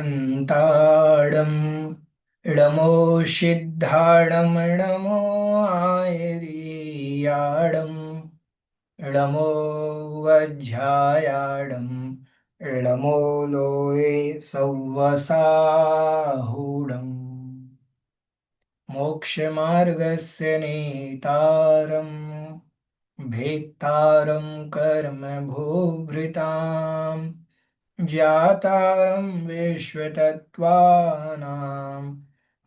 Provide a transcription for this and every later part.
अरिहन्ताडं नमो सिद्धाडं नमो आयर्याडं नमो वज्झायाडं नमो लोये सव्वसाहूडम् मोक्षमार्गस्य नेतारं भेत्तारं कर्म भूभृताम् ज्ञातारं विश्वतत्त्वानां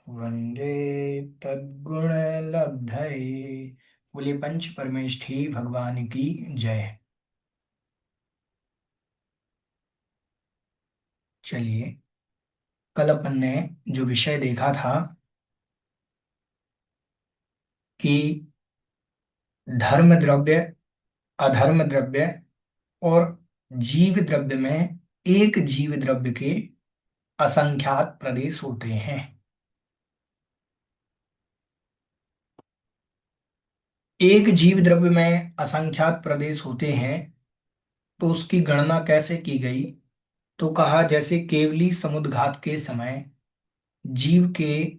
वन्दे तद्गुणलब्धये। बोले पंच परमेष्ठी भगवान की जय। चलिए, कल अपन ने जो विषय देखा था कि धर्म द्रव्य, अधर्म द्रव्य और जीव द्रव्य में एक जीव द्रव्य के असंख्यात प्रदेश होते हैं। एक जीव द्रव्य में असंख्यात प्रदेश होते हैं, तो उसकी गणना कैसे की गई? तो कहा जैसे केवली समुद्घात के समय जीव के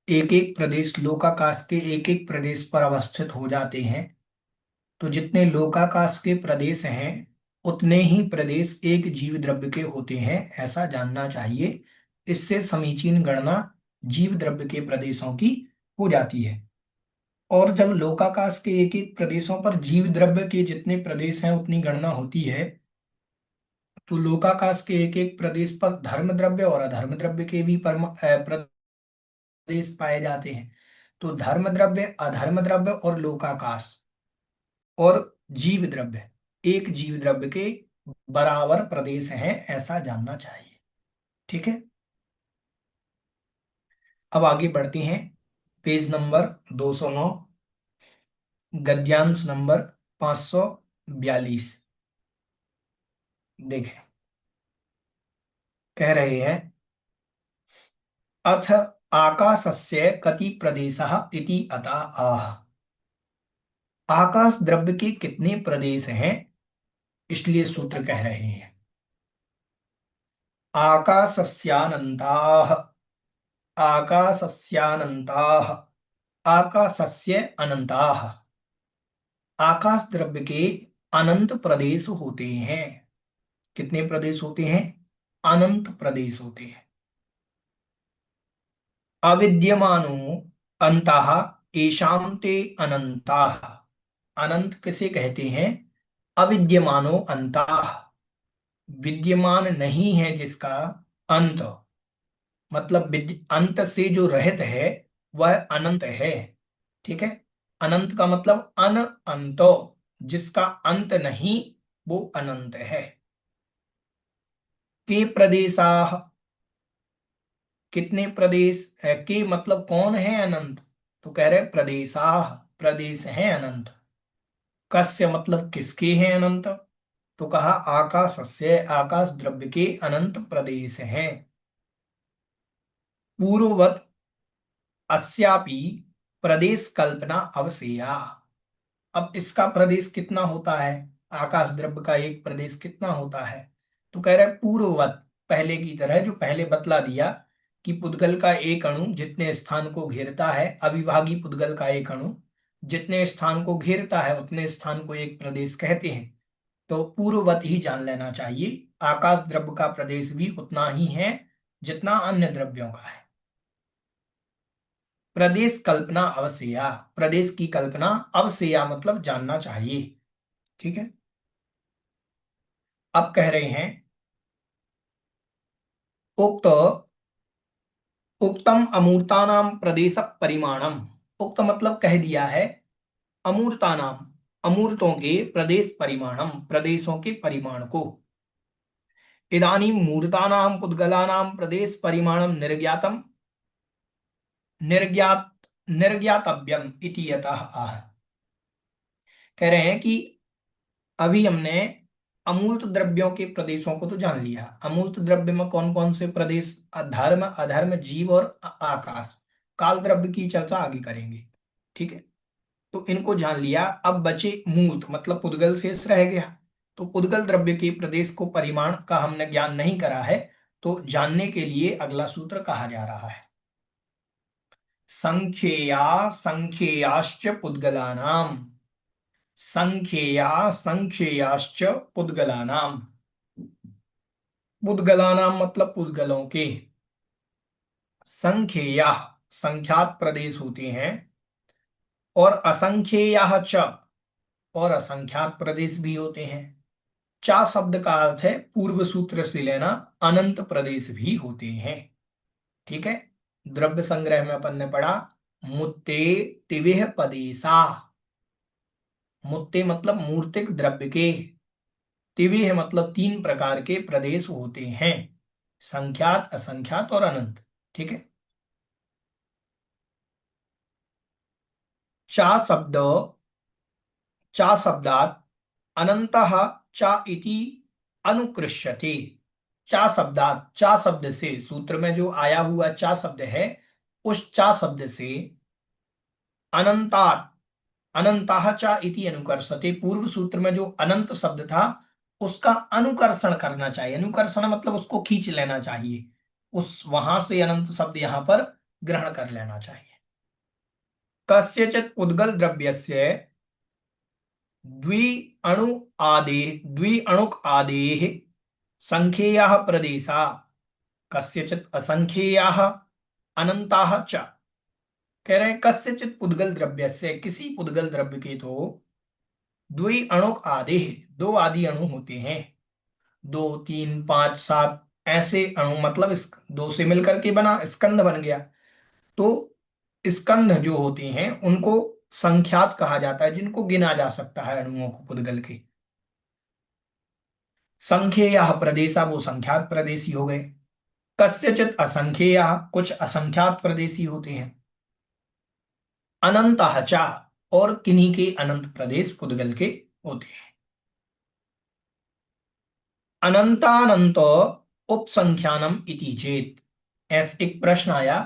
एक एक प्रदेश लोकाकाश के एक एक प्रदेश पर अवस्थित हो जाते हैं, तो जितने लोकाकाश के प्रदेश हैं उतने ही प्रदेश एक जीव द्रव्य के होते हैं, ऐसा जानना चाहिए। इससे समीचीन गणना जीव द्रव्य के प्रदेशों की हो जाती है। और जब लोकाकाश के एक एक प्रदेशों पर जीव द्रव्य के जितने प्रदेश हैं उतनी गणना होती है, तो लोकाकाश के एक एक प्रदेश पर धर्म द्रव्य और अधर्म द्रव्य के भी प्रदेश पाए जाते हैं। तो धर्म द्रव्य, अधर्म द्रव्य और लोकाकाश और जीव द्रव्य एक जीव द्रव्य के बराबर प्रदेश हैं, ऐसा जानना चाहिए। ठीक है, अब आगे बढ़ते हैं। पेज नंबर 209, गद्यांश नंबर 542। देखें, कह रहे हैं अथ आकाशस्य कति प्रदेशः इति अतः आह। आकाश द्रव्य के कितने प्रदेश हैं, इसलिए सूत्र कह रहे हैं आकाशस्यानन्ताः। आकाशस्यानन्ताः, आकाशस्य अनंताः। आकाश द्रव्य के अनंत प्रदेश होते हैं। कितने प्रदेश होते हैं? अनंत प्रदेश होते हैं। अविद्यमानो अंतः येषां ते अनंताः। अनंत किसे कहते हैं? अविद्यमानो अंतः, विद्यमान नहीं है जिसका अंत, मतलब अंत से जो रहित है वह अनंत है। ठीक है, अनंत का मतलब अनंतो, जिसका अंत नहीं वो अनंत है। के प्रदेशाः, कितने प्रदेश है? के मतलब कौन है अनंत? तो कह रहे प्रदेशाः, प्रदेश है अनंत। कस्य मतलब किसके हैं अनंत? तो कहा आकाशस्य, आकाश द्रव्य के अनंत प्रदेश हैं। पूर्ववत अस्यापि प्रदेश कल्पना अवसेया। अब इसका प्रदेश कितना होता है? आकाश द्रव्य का एक प्रदेश कितना होता है? तो कह रहे पूर्ववत, पहले की तरह, जो पहले बतला दिया कि पुद्गल का एक अणु जितने स्थान को घेरता है, अविभागी पुद्गल का एक अणु जितने स्थान को घेरता है उतने स्थान को एक प्रदेश कहते हैं। तो पूर्ववत ही जान लेना चाहिए, आकाश द्रव्य का प्रदेश भी उतना ही है जितना अन्य द्रव्यों का है। प्रदेश कल्पना अवसेया, प्रदेश की कल्पना अवसेया मतलब जानना चाहिए। ठीक है, अब कह रहे हैं उक्त उक्तम अमूर्तानाम प्रदेश परिमाणम। उक्त मतलब कह दिया है, अमूर्तानाम अमूर्तों के प्रदेश परिमाणम, प्रदेशों के परिमाण को। इदानीं मूर्तानां पुद्गलानां प्रदेश परिमाणम निर्ज्ञातम, निर्ज्ञात निर्ज्ञातव्यम इति यतः आह। कह रहे हैं कि अभी हमने अमूर्त द्रव्यों के प्रदेशों को तो जान लिया। अमूर्त द्रव्य में कौन कौन से प्रदेश? धर्म, अधर्म, जीव और आकाश। काल द्रव्य की चर्चा आगे करेंगे। ठीक है, तो इनको जान लिया। अब बचे मूर्त, मतलब पुद्गल शेष रह गया। तो पुद्गल द्रव्य के प्रदेश को परिमाण का हमने ज्ञान नहीं करा है, तो जानने के लिए अगला सूत्र कहा जा रहा है, संख्येया संख्येयाश्च पुद्गलानाम, संख्येया संख्येयाश्च पुद्गलानाम। पुद्गलानाम मतलब पुद्गलों के, संख्येया संख्यात प्रदेश होते हैं, और असंख्येया च, और असंख्यात प्रदेश भी होते हैं। चा शब्द का अर्थ है, पूर्व सूत्र से लेना, अनंत प्रदेश भी होते हैं। ठीक है, द्रव्य संग्रह में अपन ने पढ़ा मुत्ते तिविह पदेशा। मुत्ते मतलब मूर्तिक द्रव्य के, तिविह मतलब तीन प्रकार के प्रदेश होते हैं, संख्यात, असंख्यात और अनंत। ठीक है, चा शब्द, चा शब्दात अनंतः चा इति अनुकृष्यते। चा शब्दात, चा शब्द से, सूत्र में जो आया हुआ चा शब्द है, उस चा शब्द से अनंतात, अनंताः चा इति अनुकर्षते, पूर्व सूत्र में जो अनंत शब्द था उसका अनुकर्षण करना चाहिए। अनुकर्षण मतलब उसको खींच लेना चाहिए, उस वहां से अनंत शब्द यहां पर ग्रहण कर लेना चाहिए। कस्यचित् उद्गल द्रव्यस्य द्वि अणु आदेः, द्वि अणुक आदेः संख्येयाः प्रदेशा, कस्यचित् असंख्येयाः अनंताः च। कह रहे हैं कस्यचित् पुद्गल द्रव्य से, किसी पुद्गल द्रव्य के तो द्वि अणुक आदेः, दो आदि अणु होते हैं, 2, 3, 5, 7 ऐसे अणु, मतलब इस दो से मिलकर के बना स्कंध बन गया। तो स्कंध जो होते हैं उनको संख्यात कहा जाता है, जिनको गिना जा सकता है अणुओं को पुद्गल के। संख्येय प्रदेशा, वो संख्यात प्रदेशी हो गए। कस्यचित असंख्येय, कुछ असंख्यात प्रदेशी होते हैं। अनंत चा, और किन्हीं के अनंत प्रदेश पुद्गल के होते हैं। अनंतानंत उपसंख्यानम इति चेत, ऐसा एक प्रश्न आया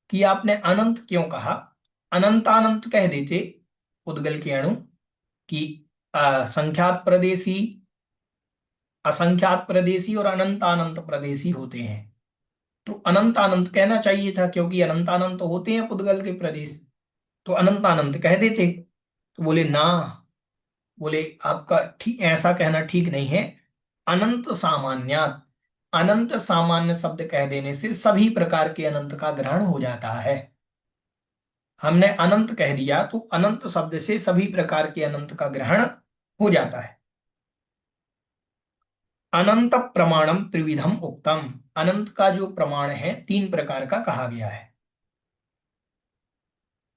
कि आपने अनंत क्यों कहा? अनंतानंत कह देते पुद्गल के अणु की संख्यात प्रदेशी, असंख्यात प्रदेशी और अनंतानंत प्रदेशी होते हैं। तो अनंतानंत कहना चाहिए था, क्योंकि अनंतानंत होते हैं पुद्गल के प्रदेश, तो अनंतानंत कह देते। तो बोले ना, बोले आपका ठीक, ऐसा कहना ठीक नहीं है। अनंत सामान्यात, अनंत सामान्य शब्द कह देने से सभी प्रकार के अनंत का ग्रहण हो जाता है। हमने अनंत कह दिया तो अनंत शब्द से सभी प्रकार के अनंत का ग्रहण हो जाता है। अनंत प्रमाणम त्रिविधम उक्तम, अनंत का जो प्रमाण है तीन प्रकार का कहा गया है।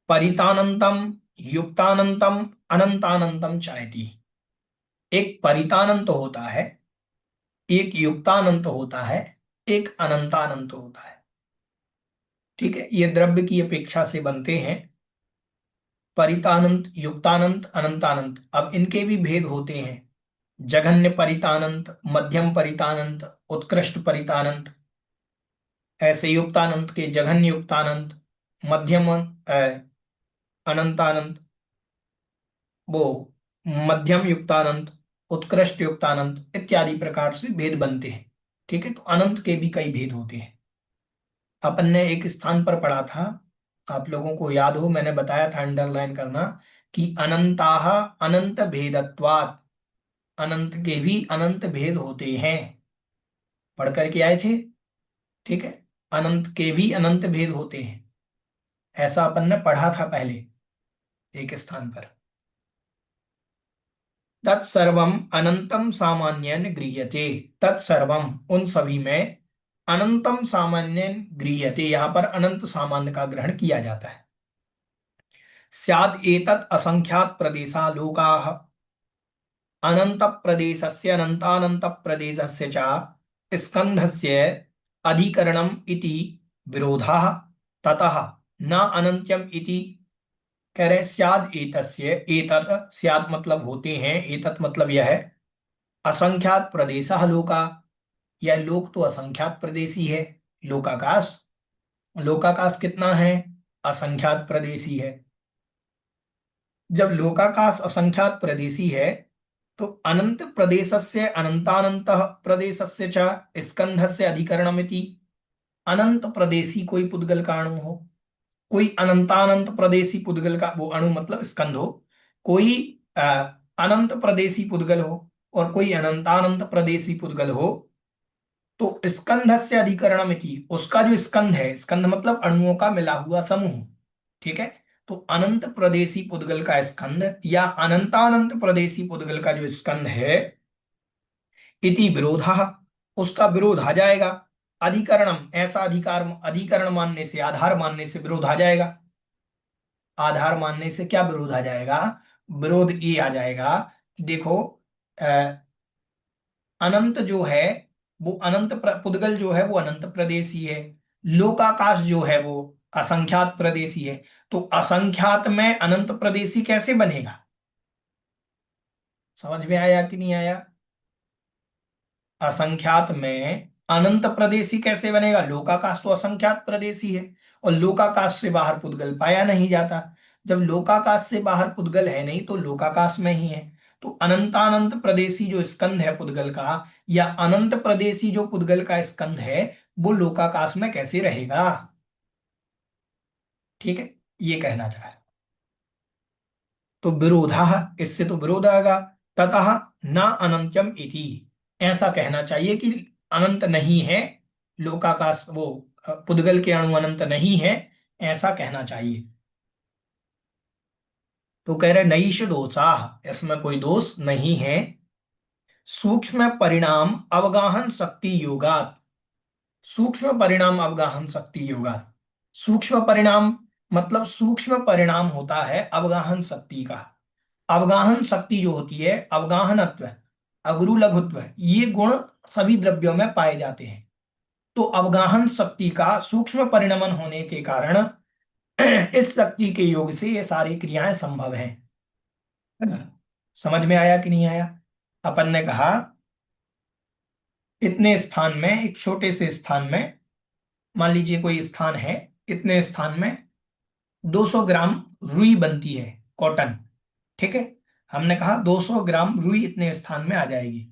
परितानंतम, युक्तानंतम, अनंतानंतम चायति। एक परितानंत होता है, एक युक्तानंत होता है, एक अनंतानंत होता है। ठीक है, ये द्रव्य की अपेक्षा से बनते हैं, परितानंत, युक्तानंत, अनंतानंत। अब इनके भी भेद होते हैं, जघन्य परितानंत, मध्यम परितानंत, उत्कृष्ट परितानंत। ऐसे युक्तानंत के जघन्य युक्तानंत, मध्यम अनंतानंत, वो मध्यम युक्तानंत, उत्कृष्ट युक्तानंत इत्यादि प्रकार से भेद बनते हैं। ठीक है, तो अनंत के भी कई भेद होते हैं। अपन ने एक स्थान पर पढ़ा था, आप लोगों को याद हो, मैंने बताया था अंडरलाइन करना, कि अनंताः अनंत भेदत्वात्, अनंत के भी अनंत भेद होते हैं, पढ़ करके आए थे। ठीक है, अनंत के भी अनंत भेद होते हैं, ऐसा अपन ने पढ़ा था पहले एक स्थान पर। तत्सर्वम अनंतम सामान्यन गृह्यते, तत्सर्वम उन सभी में, अनंतम सामान्यन गृह्यते, यहां पर अनंत सामान्य का ग्रहण किया जाता है। स्याद एतत् असंख्यात प्रदेशा लोकाः, अनंत प्रदेशस्य अनंतानंत प्रदेशस्य च स्कंधस्य अधिकरणम इति विरोधः ततः न अनंत्यम इति। कह रहे स्याद एतस्य, एतत् स्याद मतलब होते हैं, एतत् मतलब यह है, असंख्यात प्रदेशः लोका, यह लोक तो असंख्यात प्रदेशी है। लोकाकाश, लोकाकाश कितना है? असंख्यात प्रदेशी है। जब लोकाकाश असंख्यात प्रदेशी है तो अनंत प्रदेशस्य अनंतानंत प्रदेशस्य च स्कंधस्य अधिकरणमिति। अनंत प्रदेशी कोई पुद्गल का अणु हो, कोई अनंतानंत प्रदेशी पुद्गल का वो अणु मतलब स्कंध हो, कोई अ, अनंत प्रदेशी पुद्गल हो और कोई अनंतानंत प्रदेशी पुद्गल हो, तो स्कंध से अधिकरणम इति, उसका जो स्कंध है, स्कंध मतलब अणुओं का मिला हुआ समूह, ठीक है। तो अनंत प्रदेशी पुद्गल का स्कंध या अनंतानंत प्रदेशी पुद्गल का जो स्कंध है, इति विरोधः, उसका विरोध आ जाएगा। अधिकरणम, ऐसा अधिकार, अधिकरण मानने से, आधार मानने से विरोध आ जाएगा। आधार मानने से क्या विरोध आ जाएगा? विरोध ये आ जाएगा कि देखो, अनंत जो है वो पुद्गल जो है वो अनंत प्रदेशी है, लोकाकाश जो है वो असंख्यात प्रदेशी है। तो असंख्यात में अनंत प्रदेशी कैसे बनेगा? समझ में आया कि नहीं आया? असंख्यात में अनंत प्रदेशी कैसे बनेगा? लोकाकाश तो असंख्यात प्रदेशी है और लोकाकाश से बाहर पुद्गल पाया नहीं जाता। जब लोकाकाश से बाहर पुद्गल है नहीं तो लोकाकाश में ही है। तो अनंतानंत प्रदेशी जो स्कंध है पुद्गल का, या अनंत प्रदेशी जो पुद्गल का स्कंध है, वो लोकाकाश में कैसे रहेगा? ठीक है, ये कहना चाह रहा। तो विरोधा, इससे तो विरोध आएगा। ततः न अनंत्यम इति, ऐसा कहना चाहिए कि अनंत नहीं है लोकाकाश, वो पुद्गल के अणु अनंत नहीं है, ऐसा कहना चाहिए। तो कह रहे नईश दोषा, इसमें कोई दोष नहीं है। सूक्ष्म परिणाम अवगाहन शक्ति योगात, सूक्ष्म परिणाम अवगाहन शक्ति योगात, सूक्ष्म परिणाम मतलब सूक्ष्म परिणाम होता है अवगाहन शक्ति का। अवगाहन शक्ति जो होती है, अवगाहनत्व, अगुरु लघुत्व, ये गुण सभी द्रव्यों में पाए जाते हैं। तो अवगाहन शक्ति का सूक्ष्म परिणमन होने के कारण इस शक्ति के योग से ये सारी क्रियाएं संभव हैं। समझ में आया कि नहीं आया? अपन ने कहा इतने स्थान में, एक छोटे से स्थान में, मान लीजिए कोई स्थान है, इतने स्थान में 200 ग्राम रुई बनती है, कॉटन, ठीक है। हमने कहा 200 ग्राम रुई इतने स्थान में आ जाएगी।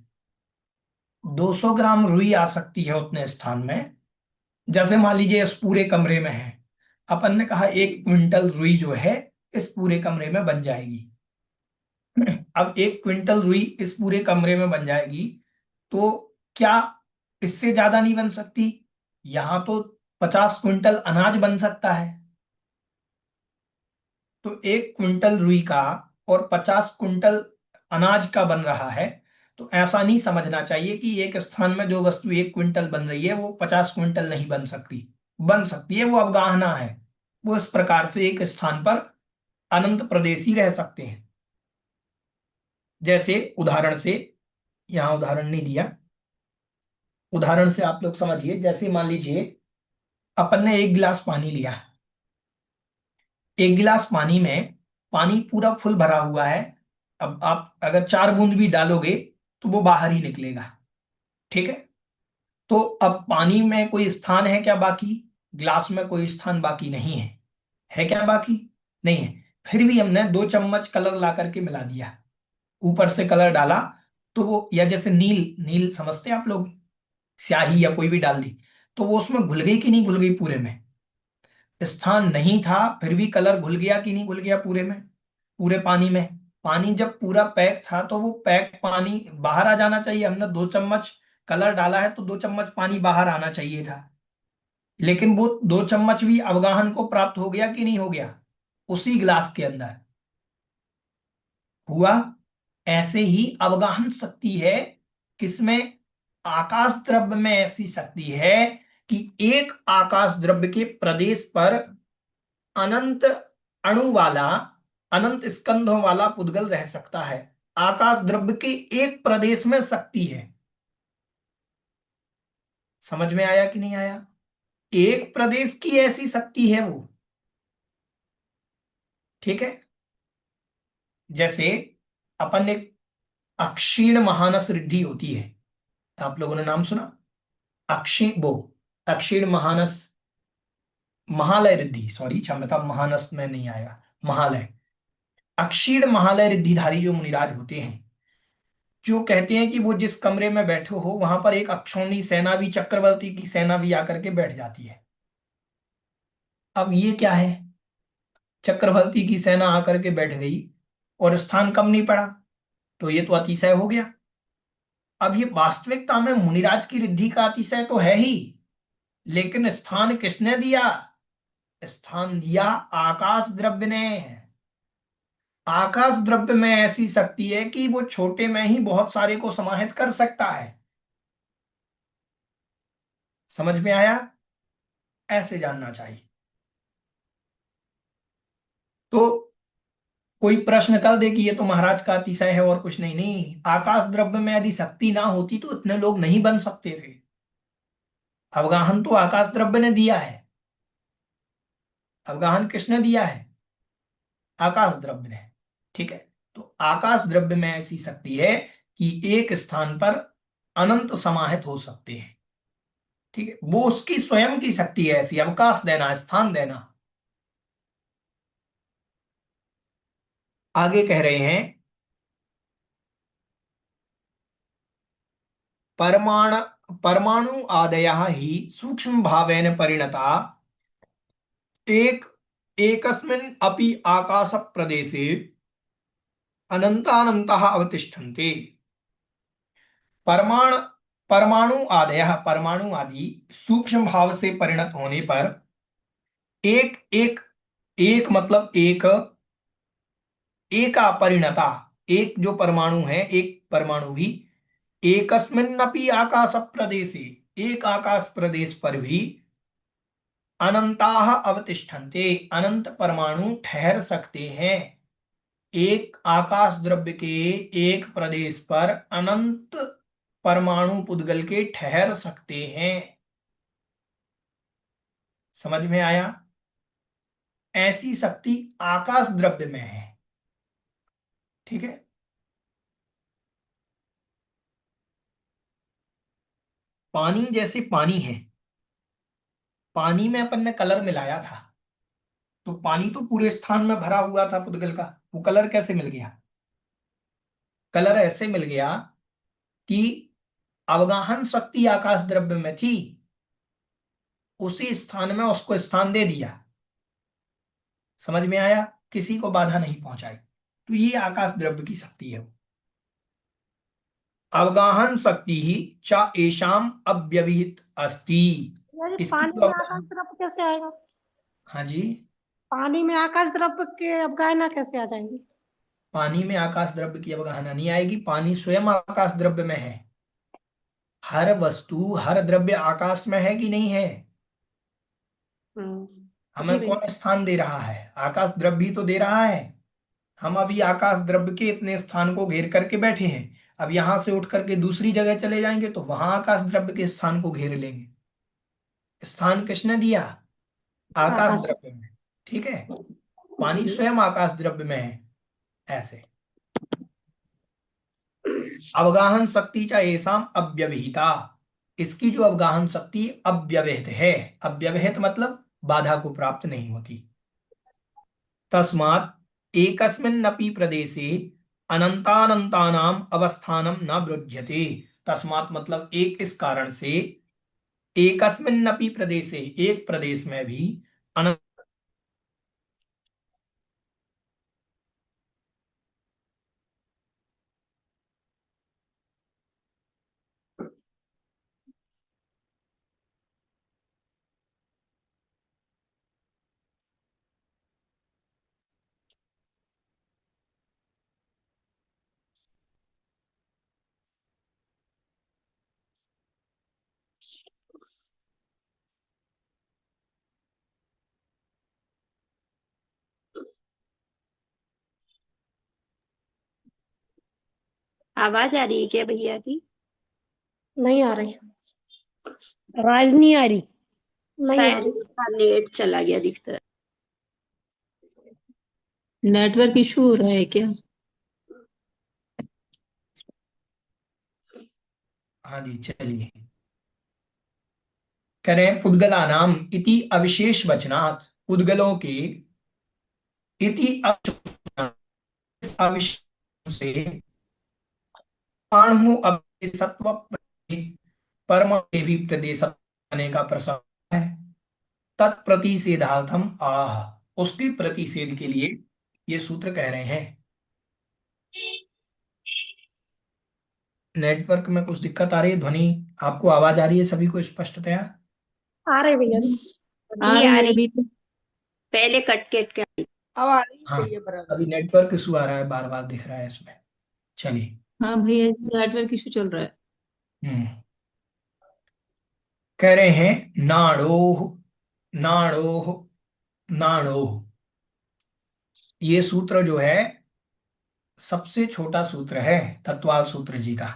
200 ग्राम रुई आ सकती है उतने स्थान में। जैसे मान लीजिए इस पूरे कमरे में है, अपन ने कहा 1 क्विंटल रुई जो है इस पूरे कमरे में बन जाएगी। अब 1 क्विंटल रुई इस पूरे कमरे में बन जाएगी, तो क्या इससे ज्यादा नहीं बन सकती? यहां तो 50 क्विंटल अनाज बन सकता है। तो 1 क्विंटल रुई का और 50 क्विंटल अनाज का बन रहा है। तो ऐसा नहीं समझना चाहिए कि एक स्थान में जो वस्तु 1 क्विंटल बन रही है वो 50 क्विंटल नहीं बन सकती। बन सकती है, वो अवगाहना है। वो इस प्रकार से एक स्थान पर अनंत प्रदेशी रह सकते हैं। जैसे उदाहरण से, यहां उदाहरण नहीं दिया, उदाहरण से आप लोग समझिए। जैसे मान लीजिए अपन ने 1 गिलास पानी लिया, 1 गिलास पानी में पानी पूरा फुल भरा हुआ है। अब आप अगर 4 बूंद भी डालोगे तो वो बाहर ही निकलेगा, ठीक है। तो अब पानी में कोई स्थान है क्या बाकी? ग्लास में कोई स्थान बाकी नहीं है। है क्या बाकी? नहीं है। फिर भी हमने 2 चम्मच कलर ला करके मिला दिया, ऊपर से कलर डाला, तो वो, या जैसे नील, नील समझते हैं आप लोग, स्याही या कोई भी डाल दी, तो वो उसमें घुल गई कि नहीं घुल गई? पूरे में स्थान नहीं था, फिर भी कलर घुल गया कि नहीं घुल गया पूरे में, पूरे पानी में? पानी जब पूरा पैक था तो वो पैक पानी बाहर आ जाना चाहिए। हमने 2 चम्मच कलर डाला है तो 2 चम्मच पानी बाहर आना चाहिए था। लेकिन वो 2 चम्मच भी अवगाहन को प्राप्त हो गया कि नहीं हो गया? उसी गिलास के अंदर हुआ। ऐसे ही अवगाहन शक्ति है किसमें? आकाश द्रव्य में ऐसी शक्ति है कि एक आकाश द्रव्य के प्रदेश पर अनंत अणु वाला, अनंत स्कंधों वाला पुद्गल रह सकता है। आकाश द्रव्य के एक प्रदेश में शक्ति है। समझ में आया कि नहीं आया? एक प्रदेश की ऐसी शक्ति है वो। ठीक है। जैसे अपन एक अक्षीण महानस रिद्धि होती है, आप लोगों ने नाम सुना? अक्षीण वो अक्षीण महानस, महालय रिद्धि, सॉरी क्षमता, महानस में नहीं आया, महालय। अक्षीण महालय रिद्धिधारी जो मुनिराज होते हैं, जो कहते हैं कि वो जिस कमरे में बैठे हो वहां पर एक अक्षौणी सेना भी, चक्रवर्ती की सेना भी आकर के बैठ जाती है। अब ये क्या है? चक्रवर्ती की सेना आकर के बैठ गई और स्थान कम नहीं पड़ा, तो ये तो अतिशय हो गया। अब ये वास्तविकता में मुनिराज की रिद्धि का अतिशय तो है ही, लेकिन स्थान किसने दिया? स्थान दिया आकाश द्रव्य ने। आकाश द्रव्य में ऐसी शक्ति है कि वो छोटे में ही बहुत सारे को समाहित कर सकता है। समझ में आया? ऐसे जानना चाहिए। तो कोई प्रश्न कर दे कि ये तो महाराज का अतिशय है और कुछ नहीं, नहीं, आकाश द्रव्य में यदि शक्ति ना होती तो इतने लोग नहीं बन सकते थे। अवगाहन तो आकाश द्रव्य ने दिया है। अवगाहन किसने दिया है? आकाश द्रव्य ने। ठीक है। तो आकाश द्रव्य में ऐसी शक्ति है कि एक स्थान पर अनंत समाहित हो सकते हैं। ठीक है, वो उसकी स्वयं की शक्ति है ऐसी, अवकाश देना, स्थान देना। आगे कह रहे हैं, परमाण परमाणु आदयः हि सूक्ष्म भावेन परिणता एक एकस्मिन् अपि आकाश प्रदेशे अनंतानंतः अवतिष्ठन्ते। परमाण परमाणु आदयः, परमाणु आदि सूक्ष्म भाव से परिणत होने पर एक एक एक मतलब एक, एका परिणता, एक जो परमाणु है, एक परमाणु भी एकस्मिन्नपि आकाश प्रदेशे, एक आकाश प्रदेश पर भी अनंताः अवतिष्ठन्ते, अनंत परमाणु ठहर सकते हैं। एक आकाश द्रव्य के एक प्रदेश पर अनंत परमाणु पुद्गल के ठहर सकते हैं। समझ में आया? ऐसी शक्ति आकाश द्रव्य में है। ठीक है। पानी जैसे पानी है, पानी में अपन ने कलर मिलाया था, तो पानी तो पूरे स्थान में भरा हुआ था पुद्गल का, वो कलर कैसे मिल गया? कलर ऐसे मिल गया कि अवगाहन शक्ति आकाश द्रव्य में थी, उसी स्थान में उसको स्थान दे दिया। समझ में आया? किसी को बाधा नहीं पहुंचाई, तो ये आकाश द्रव्य की शक्ति है। अवगाहन शक्ति ही चा एशाम अव्यवहित अस्ति। यार ये इसकी पानी जो में आकाश अवगाहन, द्रव्य कैसे आएगा? हाँ जी, पानी में आकाश द्रव्य के अवगाहना कैसे आ जाएंगी? पानी में आकाश द्रव्य की अवगाहना नहीं आएगी, पानी स्वयं आकाश द्रव्य में है। हर वस्तु, हर द्रव्य आकाश में है कि नहीं है? जी हमें भैया। कौन स्थान दे रहा है? आकाश द्रव्य ही तो दे रहा है। हम अभी आकाश द्रव्य के इतने स्थान को घेर करके बैठे हैं, अब यहां से उठ करके दूसरी जगह चले जाएंगे तो वहां आकाश द्रव्य के स्थान को घेर लेंगे। स्थान किसने दिया? आकाश आकाश। द्रव्य में। ठीक है। जी। पानी स्वयं आकाश द्रव्य में है। ऐसे अवगाहन शक्ति चा येषाम अव्यवहिता, इसकी जो अवगाहन शक्ति अव्यवहित है, अव्यवहित मतलब बाधा को प्राप्त नहीं होती। तस्मात् एकस्मिन्नपि प्रदेशे अनंतानंतानाम अवस्थानम न वृध्यते। तस्मात् मतलब एक, इस कारण से, एकस्मिन्नपि प्रदेशे, एक प्रदेश में भी अनंत आवाज आ रही है क्या भैया की? नहीं आ रही। आवाज नहीं आ रही। नहीं आ शायद रही। उसका नेट चला गया दिखता है। नेटवर्क इशू हो रहा है क्या? हाँ जी, चलिए। कह रहे हैं पुद्गलानाम इति अविशेष वचनात्, पुद्गलों के इति अविशेष से अणु अभिसत्व परम भी प्रदेश आने का प्रसंग है। तत्प्रतिषेधार्थम आह, उसके प्रतिषेध के लिए ये सूत्र कह रहे हैं। नेटवर्क में कुछ दिक्कत आ रही है? ध्वनि आपको आवाज आ रही है सभी को स्पष्टतया? आ रही भैया जी। आ अभी रही आ है रही। अभी तो। पहले कट कट के आई। अब आ रही हाँ, भैया बराबर। अभी नेटवर्क इशू आ रहा है, बार बार दिख रहा है इसमें। चलिए। हाँ भैया, नेटवर्क इशू चल रहा है। हम्म कह रहे हैं नाड़ोह, नाड़ोह, नाड़ोह, ये सूत्र जो है सबसे छोटा सूत्र है तत्वाल सूत्र जी का।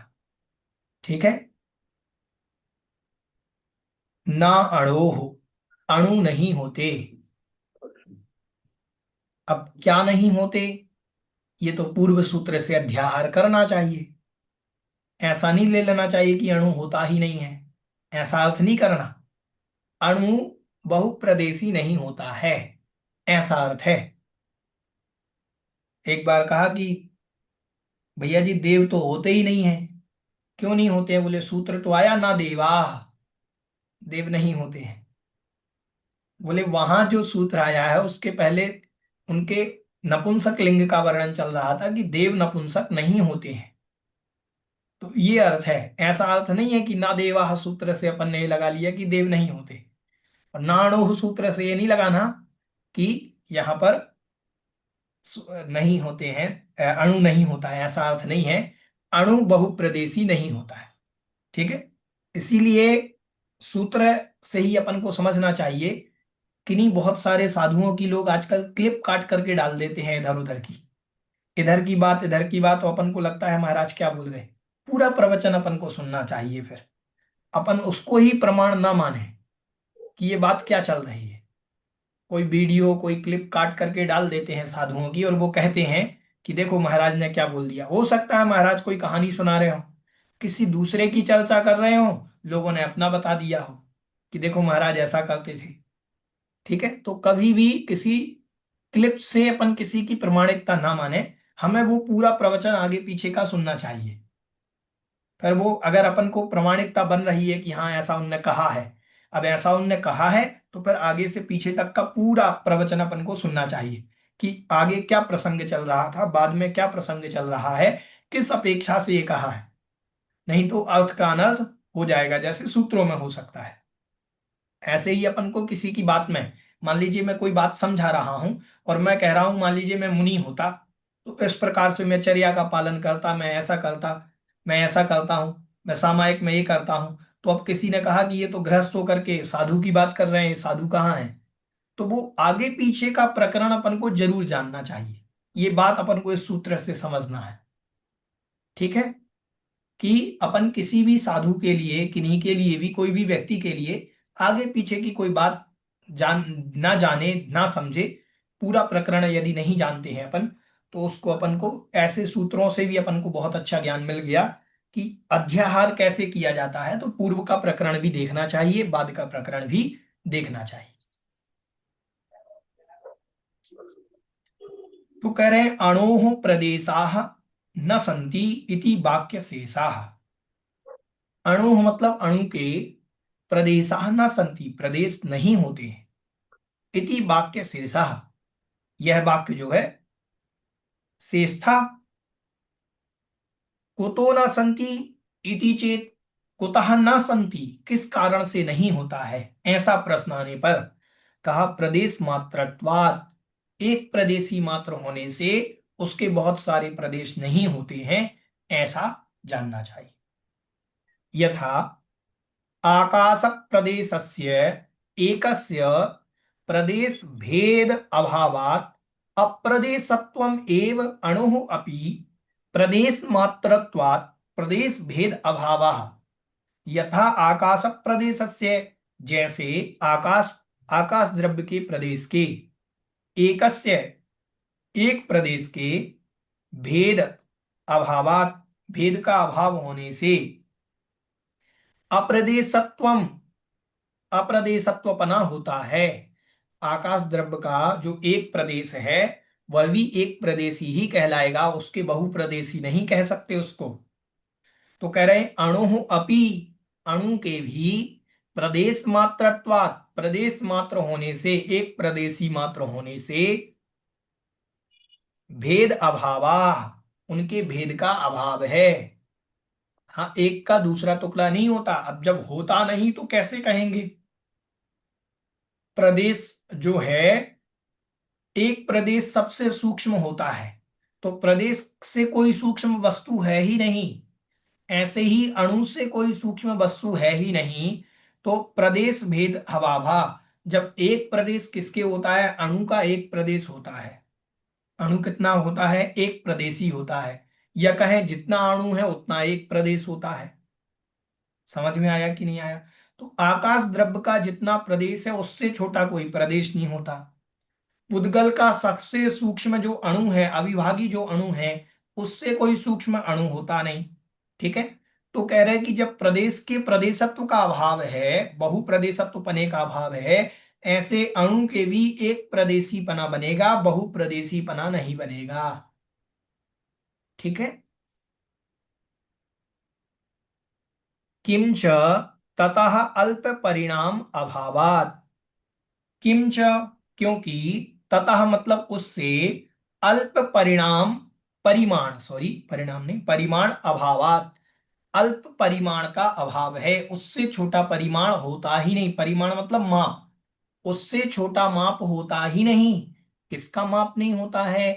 ठीक है। ना अणोह, अणु नहीं होते। अब क्या नहीं होते, ये तो पूर्व सूत्र से अध्याहार करना चाहिए। ऐसा नहीं ले लेना चाहिए कि अणु होता ही नहीं है, ऐसा अर्थ नहीं करना। अणु बहुप्रदेशी नहीं होता है, ऐसा अर्थ है। एक बार कहा कि भैया जी देव तो होते ही नहीं है। क्यों नहीं होते हैं? बोले सूत्र तो आया ना देवाह, देव नहीं होते हैं। बोले वहां जो सूत्र आया है उसके पहले उनके नपुंसक लिंग का वर्णन चल रहा था कि देव नपुंसक नहीं होते हैं। तो ये अर्थ है, ऐसा अर्थ नहीं है कि ना देवाह सूत्र से अपन ने लगा लिया कि देव नहीं होते। और नाणोह सूत्र से ये नहीं लगाना कि यहाँ पर नहीं होते हैं, अणु नहीं होता है, ऐसा अर्थ नहीं है। अणु बहुप्रदेशी नहीं होता है। ठीक है। इसीलिए सूत्र से ही अपन को समझना चाहिए कि नहीं, बहुत सारे साधुओं की लोग आजकल क्लिप काट करके डाल देते हैं इधर उधर की, इधर की बात इधर की बात, तो अपन को लगता है महाराज क्या बोल गए। पूरा प्रवचन अपन को सुनना चाहिए, फिर अपन उसको ही प्रमाण ना माने कि ये बात क्या चल रही है। कोई वीडियो कोई क्लिप काट करके डाल देते हैं साधुओं की और वो कहते हैं कि देखो महाराज ने क्या बोल दिया। हो सकता है महाराज कोई कहानी सुना रहे हो, किसी दूसरे की चर्चा कर रहे हो, लोगों ने अपना बता दिया हो कि देखो महाराज ऐसा करते थे। ठीक है। तो कभी भी किसी क्लिप से अपन किसी की प्रमाणिकता ना माने, हमें वो पूरा प्रवचन आगे पीछे का सुनना चाहिए। फिर वो अगर अपन को प्रमाणिकता बन रही है कि हाँ ऐसा उनने कहा है, अब ऐसा उनने कहा है, तो फिर आगे से पीछे तक का पूरा प्रवचन अपन को सुनना चाहिए कि आगे क्या प्रसंग चल रहा था, बाद में क्या प्रसंग चल रहा है, किस अपेक्षा से ये कहा है। नहीं तो अर्थ का अनर्थ हो जाएगा, जैसे सूत्रों में हो सकता है। ऐसे ही अपन को किसी की बात में, मान लीजिए मैं कोई बात समझा रहा हूं और मैं कह रहा हूं मान लीजिए मैं मुनि होता तो इस प्रकार से मैं चर्या का पालन करता, मैं ऐसा करता, मैं ऐसा करता हूं, मैं सामायिक में ये करता हूं। तो अब किसी ने कहा कि ये तो गृहस्थ होकर के साधु की बात कर रहे हैं, साधु कहाँ है? तो वो आगे पीछे का प्रकरण अपन को जरूर जानना चाहिए। ये बात अपन को इस सूत्र से समझना है। ठीक है। कि अपन किसी भी साधु के लिए, किन्हीं के लिए भी, कोई भी व्यक्ति के लिए आगे पीछे की कोई बात जान ना जाने ना समझे, पूरा प्रकरण यदि नहीं जानते हैं अपन, तो उसको अपन को ऐसे सूत्रों से भी अपन को बहुत अच्छा ज्ञान मिल गया कि अध्याहार कैसे किया जाता है। तो पूर्व का प्रकरण भी देखना चाहिए, बाद का प्रकरण भी देखना चाहिए। तो कह रहे हैं अणोः प्रदेशाः न संति इति वाक्य शेषाः। अणु मतलब अणु के, प्रदेशाः न संति प्रदेश नहीं होते हैं, इति वाक्य शेषाः यह वाक्य जो है शेष था। कुतो न संति इति चेत, कुतः न संति किस कारण से नहीं होता है, ऐसा प्रश्न आने पर कहा प्रदेश मात्रत्वात्, एक प्रदेशी मात्र होने से उसके बहुत सारे प्रदेश नहीं होते हैं, ऐसा जानना चाहिए। यथा आकाश प्रदेशस्य एकस्य प्रदेश भेद अभावात् अप्रदेशत्वम् एव अणुः अपि प्रदेश मात्रत्वात् प्रदेश भेद अभावः यथा आकाश प्रदेशस्य, जैसे आकाश आकाश द्रव्य के प्रदेश के, एकस्य एक प्रदेश के, भेद अभावात भेद का अभाव होने से, अप्रदेशत्वम अप्रदेशत्वपना होता है। आकाश द्रव्य का जो एक प्रदेश है वह भी एक प्रदेशी ही कहलाएगा, उसके बहुप्रदेशी नहीं कह सकते उसको। तो कह रहे अणु अपि, अणु के भी प्रदेश मात्रत्वात् प्रदेश मात्र होने से, एक प्रदेशी मात्र होने से, भेद अभावा उनके भेद का अभाव है। हाँ, एक का दूसरा टुकड़ा नहीं होता। अब जब होता नहीं तो कैसे कहेंगे? प्रदेश जो है, एक प्रदेश सबसे सूक्ष्म होता है, तो प्रदेश से कोई सूक्ष्म वस्तु है ही नहीं, ऐसे ही अणु से कोई सूक्ष्म वस्तु है ही नहीं। तो प्रदेश भेद हवाभा, जब एक प्रदेश किसके होता है? अणु का एक प्रदेश होता है। अणु कितना होता है? एक प्रदेशी होता है, या कहें जितना अणु है उतना एक प्रदेश होता है। समझ में आया कि नहीं आया? तो आकाश द्रव्य का जितना प्रदेश है उससे छोटा कोई प्रदेश नहीं होता। पुद्गल का सबसे सूक्ष्म जो अणु है, अविभागी जो अणु है, उससे कोई सूक्ष्म अणु होता नहीं। ठीक है। तो कह रहे हैं कि जब प्रदेश के प्रदेशत्व का अभाव है, बहुप्रदेशत्व पने का अभाव है, ऐसे अणु के भी एक प्रदेशी पना बनेगा, बहुप्रदेशी पना नहीं बनेगा। ठीक है। किंच ततः अल्प परिणाम अभावात्, किंच क्योंकि, ततः मतलब उससे, अल्प परिणाम परिमाण, सॉरी परिणाम नहीं, परिमाण अभावात, अल्प परिमाण का अभाव है, उससे छोटा परिमाण होता ही नहीं। परिमाण मतलब माप, उससे छोटा माप होता ही नहीं। किसका माप नहीं होता है?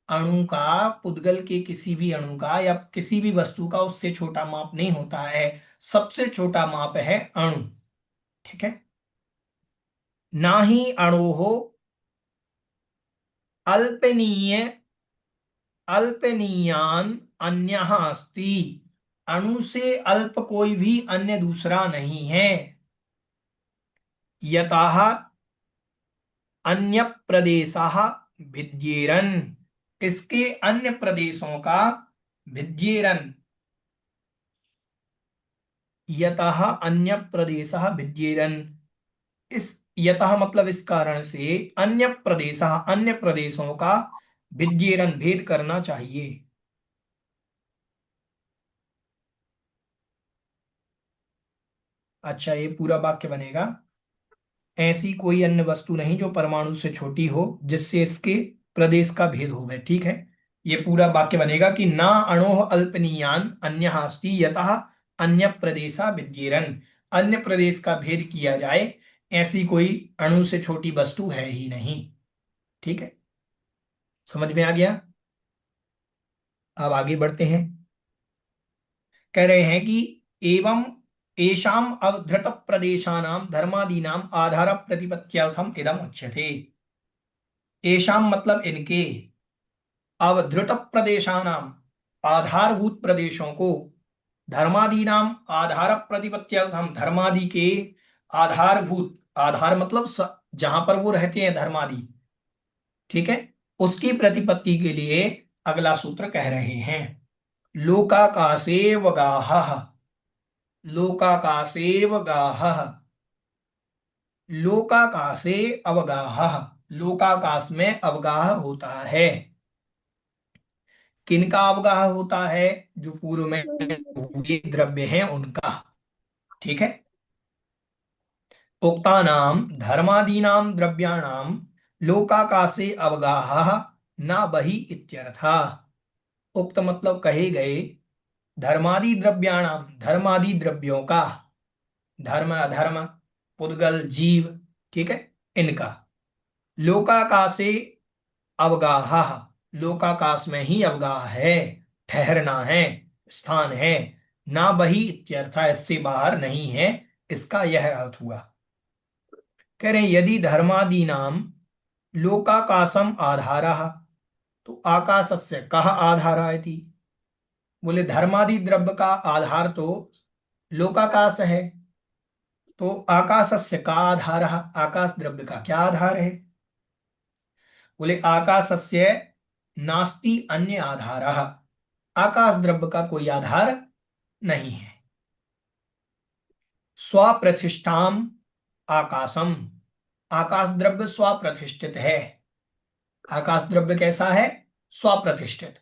अणु का, पुद्गल के किसी भी अणु का या किसी भी वस्तु का उससे छोटा माप नहीं होता है। सबसे छोटा माप है अणु। ठीक है। ना ही अणोः अल्पनीय अल्पनीयान अन्यः अस्ति, अणु से अल्प कोई भी अन्य दूसरा नहीं है। यतः अन्य प्रदेशः भिद्येरन, इसके अन्य प्रदेशों का भिद्येरन, यतः अन्य प्रदेशः भिद्येरन, इस यतः मतलब इस कारण से, अन्य प्रदेशः अन्य प्रदेशों का भिद्येरन भेद करना चाहिए। अच्छा, ये पूरा वाक्य बनेगा, ऐसी कोई अन्य वस्तु नहीं जो परमाणु से छोटी हो जिससे इसके प्रदेश का भेद हो गए। ठीक है। ये पूरा वाक्य बनेगा कि ना अणोः अल्पनीयान अन्यः अस्ति यतः अन्य प्रदेशा विद्येरन, अन्य प्रदेश का भेद किया जाए, ऐसी कोई अणु से छोटी वस्तु है ही नहीं। ठीक है। समझ में आ गया? अब आगे बढ़ते हैं। कह रहे हैं कि एवं एषाम अवधृत प्रदेशानाम धर्मादीनाम आधार प्रतिपत्त्यर्थम इदम उच्यते। एषाम मतलब इनके, अवधृत प्रदेशानाम आधारभूत प्रदेशों को, धर्मादीनाम आधार प्रतिपत्त्यर्थम धर्मादि के आधारभूत, आधार मतलब जहां पर वो रहते हैं धर्मादि, ठीक है, उसकी प्रतिपत्ति के लिए अगला सूत्र कह रहे हैं। लोकाकाशेव गाहः, लोकाकाशेव गाहः, लोकाकाशे अवगाहः, लोकाकाश में अवगाह होता है। किनका अवगाह होता है? जो पूर्व में हुए द्रव्य हैं उनका। ठीक है। उक्तानाम धर्मादीनाम द्रव्याणाम लोकाकाशे अवगाहः न बहि इत्यर्थः। उक्त मतलब कहे गए, धर्मादि द्रव्याणाम धर्मादि द्रव्यों का, धर्म अधर्म पुद्गल जीव, ठीक है, इनका, लोकाकाशे अवगाहः लोकाकाश में ही अवगाह है, ठहरना है, स्थान है, ना बही इत्यर्थ, इससे बाहर नहीं है, इसका यह अर्थ हुआ। कह रहे यदि धर्मादीनाम लोकाकाशम आधारः, तो आकाशस्य कः आधारः इति, बोले धर्मादि द्रव्य का आधार तो लोकाकाश है, तो आकाशस्य का आधार, आकाश द्रव्य का क्या आधार है? बोले आकाशस्य नास्ति अन्य आधार, आकाश द्रव्य का कोई आधार नहीं है। स्वप्रतिष्ठाम आकाशम, आकाश द्रव्य स्वप्रतिष्ठित है। आकाश द्रव्य कैसा है? स्वप्रतिष्ठित।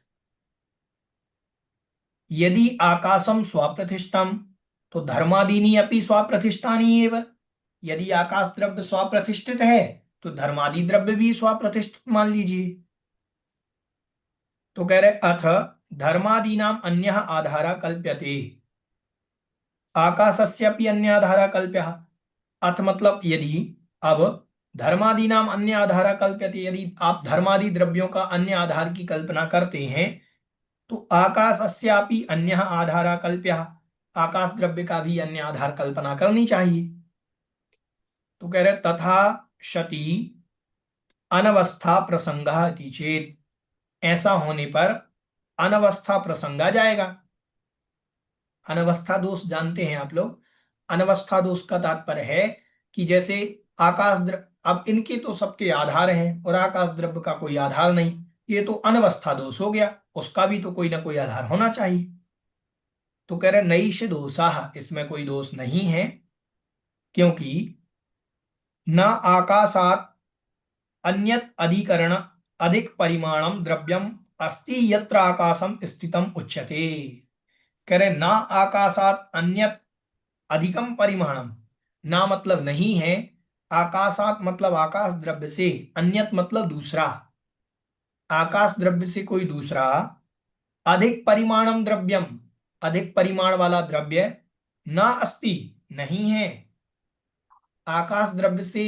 यदि आकाशम स्वप्रतिष्ठम तो धर्मादीनी अपि स्वप्रतिष्ठानी एव। यदि आकाश द्रव्य स्वप्रतिष्ठित है तो धर्मादि द्रव्य भी स्वप्रतिष्ठित मान लीजिए। तो कह रहे अथ धर्मादीनाम अन्य आधारा कल्प्यते, आकाशस्यापि अन्य आधारा कल्प्यः। अथ मतलब यदि, अब धर्मादीनाम अन्य आधारा कल्प्यते, यदि आप धर्मादि द्रव्यों का अन्य आधार की कल्पना करते हैं तो आकाशस्यापि अन्य आधारा कल्प्यः, आकाश द्रव्य का भी अन्य आधार कल्पना करनी चाहिए। तो कह रहे तथा शति अनवस्था प्रसंगः इति चेत, ऐसा होने पर अनवस्था प्रसंग आ जाएगा। अनवस्था दोष जानते हैं आप लोग। अनवस्था दोष का तात्पर्य है कि जैसे आकाश द्रव्य, अब इनके तो सबके आधार हैं और आकाश द्रव्य का कोई आधार नहीं, ये तो अनवस्था दोष हो गया, उसका भी तो कोई ना कोई आधार होना चाहिए। तो कह रहे नैष दोषाः, इसमें कोई दोष नहीं है, क्योंकि न आकाशात अन्यत अधिकरण अधिक परिमाणम द्रव्यम अस्ति यत्र आकाशम स्थितम उच्यते। कह रहे ना आकाशात अन्यत अधिकम परिमाणम, ना मतलब नहीं है, आकाशात मतलब आकाश द्रव्य से, अन्यत मतलब दूसरा, आकाश द्रव्य से कोई दूसरा, अधिक परिमाणम द्रव्यम, अधिक परिमाण वाला द्रव्य, ना अस्ति नहीं है, आकाश द्रव्य से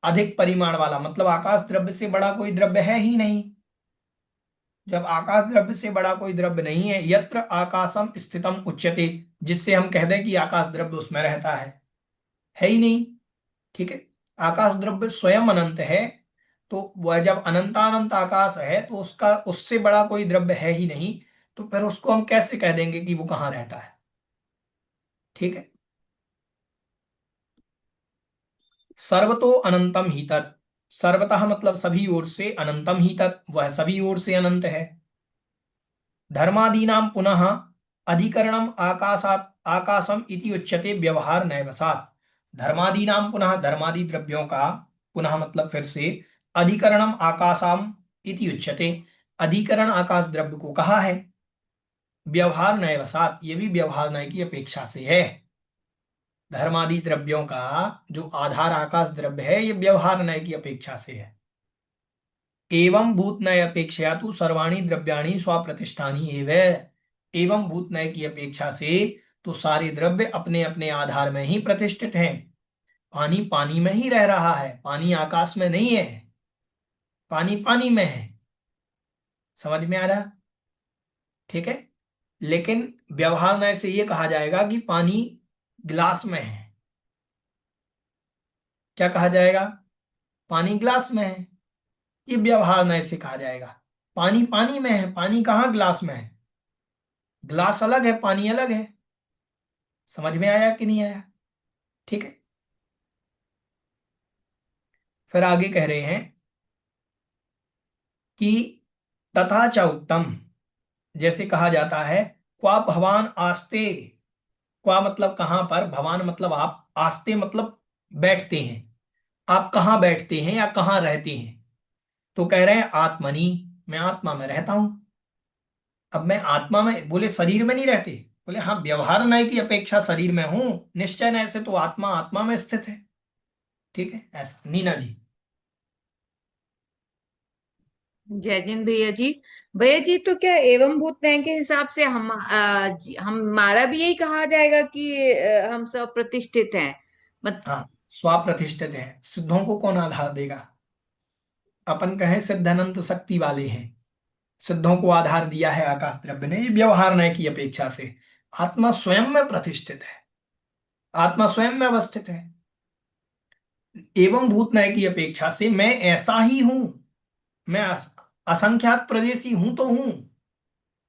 अधिक परिमाण वाला मतलब आकाश द्रव्य से बड़ा कोई द्रव्य है ही नहीं। जब आकाश द्रव्य से बड़ा कोई द्रव्य नहीं है, यत्र आकाशम स्थितम उच्यते, जिससे हम कह दें कि आकाश द्रव्य उसमें रहता है ही नहीं। ठीक है, आकाश द्रव्य स्वयं अनंत है, तो वह जब अनंतानंत आकाश है तो उसका उससे बड़ा कोई द्रव्य है ही नहीं, तो फिर उसको हम कैसे कह देंगे कि वो कहाँ रहता है? ठीक है, सर्वतो अनंतम ही तत्, सर्वतः मतलब सभी ओर से, अनंतम ही तत् वह सभी ओर से अनंत है। धर्मादीनाम पुनः अधिकरणम आकाशात आकाशम इति उच्यते व्यवहार नैवसात, धर्मादीनाम पुनः धर्मादि द्रव्यों का पुनः मतलब फिर से, अधिकरणम आकाशम इति उच्यते, अधिकरण आकाश द्रव्य को कहा है, व्यवहार नैवसात ये भी व्यवहार नय की अपेक्षा से है। धर्मादि द्रव्यों का जो आधार आकाश द्रव्य है ये व्यवहार नय की अपेक्षा से है। एवं भूत नय अपेक्षा तो सर्वाणी द्रव्याणी स्वप्रतिष्ठानी एवं भूत नय की अपेक्षा से तो सारे द्रव्य अपने अपने आधार में ही प्रतिष्ठित हैं। पानी पानी में ही रह रहा है, पानी आकाश में नहीं है, पानी पानी में है। समझ में आ रहा? ठीक है, लेकिन व्यवहार नय से ये कहा जाएगा कि पानी गिलास में है। क्या कहा जाएगा? पानी गिलास में है, ये व्यवहार नय से कहा जाएगा। पानी पानी में है, पानी कहाँ गिलास में है? गिलास अलग है, पानी अलग है। समझ में आया कि नहीं आया? ठीक है, फिर आगे कह रहे हैं कि तथा च उत्तम, जैसे कहा जाता है क्वा भवान आस्ते, क्वा मतलब कहां पर, भवान मतलब आप, आस्ते मतलब बैठते हैं, आप कहाँ बैठते हैं या कहाँ रहते हैं? तो कह रहे हैं आत्मनि, मैं आत्मा में रहता हूं। अब मैं आत्मा में, बोले शरीर में नहीं रहते, बोले हाँ व्यवहार नय की अपेक्षा शरीर में हूं, निश्चय नय से तो आत्मा आत्मा में स्थित है। ठीक है, ऐसा। नीना जी। जय जिन भैया जी। भैया जी तो क्या एवं भूत न्याय के हिसाब से हमारा भी यही कहा जाएगा कि हम सब प्रतिष्ठित हैं? हाँ, स्वाप्रतिष्ठित है। सिद्धों को कौन आधार देगा? अपन कहें सिद्ध अनंत शक्ति वाले हैं, सिद्धों को आधार दिया है आकाश द्रव्य ने, ये व्यवहार नय की अपेक्षा से। आत्मा स्वयं में प्रतिष्ठित है, आत्मा स्वयं में अवस्थित है। एवं भूत नय की अपेक्षा से मैं ऐसा ही हूं, मैं असंख्यात प्रदेशी हूं तो हूं,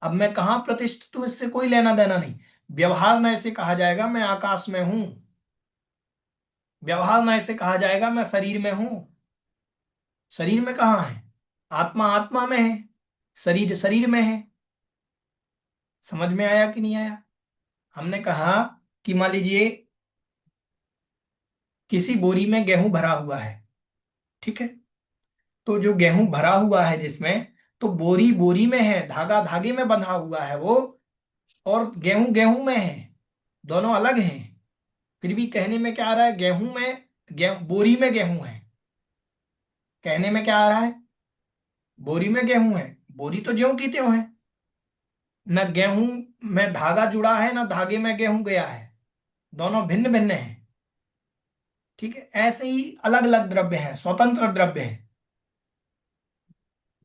अब मैं कहाँ प्रतिष्ठित हूं इससे कोई लेना देना नहीं। व्यवहार न ऐसे कहा जाएगा मैं आकाश में हूं, व्यवहार न ऐसे कहा जाएगा मैं शरीर में हूं। शरीर में कहाँ है? आत्मा आत्मा में है, शरीर शरीर में है। समझ में आया कि नहीं आया? हमने कहा कि मान लीजिए किसी बोरी में गेहूं भरा हुआ है, ठीक है, तो जो गेहूं भरा हुआ है जिसमें, तो बोरी बोरी में है, धागा धागे में बंधा हुआ है वो, और गेहूं गेहूं में है, दोनों अलग हैं। फिर भी कहने में क्या आ रहा है? गेहूं में, गेहूं बोरी में गेहूं है। कहने में क्या आ रहा है? बोरी में गेहूं है। बोरी तो ज्यों की त्यों है, न गेहूं में धागा जुड़ा है न धागे में गेहूं गया है, दोनों भिन्न भिन्न हैं। ठीक है, ऐसे ही अलग अलग द्रव्य हैं, स्वतंत्र द्रव्य हैं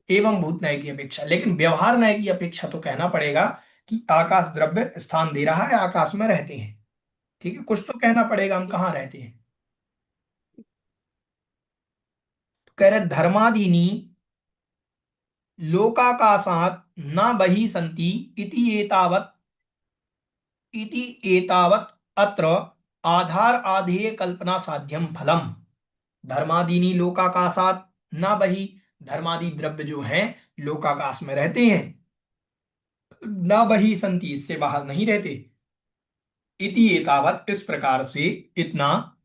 एवं भूत न्याय की अपेक्षा। लेकिन व्यवहार न्याय की अपेक्षा तो कहना पड़ेगा कि आकाश द्रव्य स्थान दे रहा है, आकाश में रहते हैं। ठीक है, कुछ तो कहना पड़ेगा हम कहाँ रहते हैं। तो कह रहे धर्मादीनी लोकाकाशात् न बहि सन्ति इति एतावत् अत्र आधार आधेय कल्पना साध्यम फलम। धर्मादीनी लोकाकाशात् न बहि, धर्मादि द्रव्य जो हैं लोकाकाश में रहते हैं, न बहि संति इससे बाहर नहीं रहते, इति एतावत इस प्रकार से, इतना,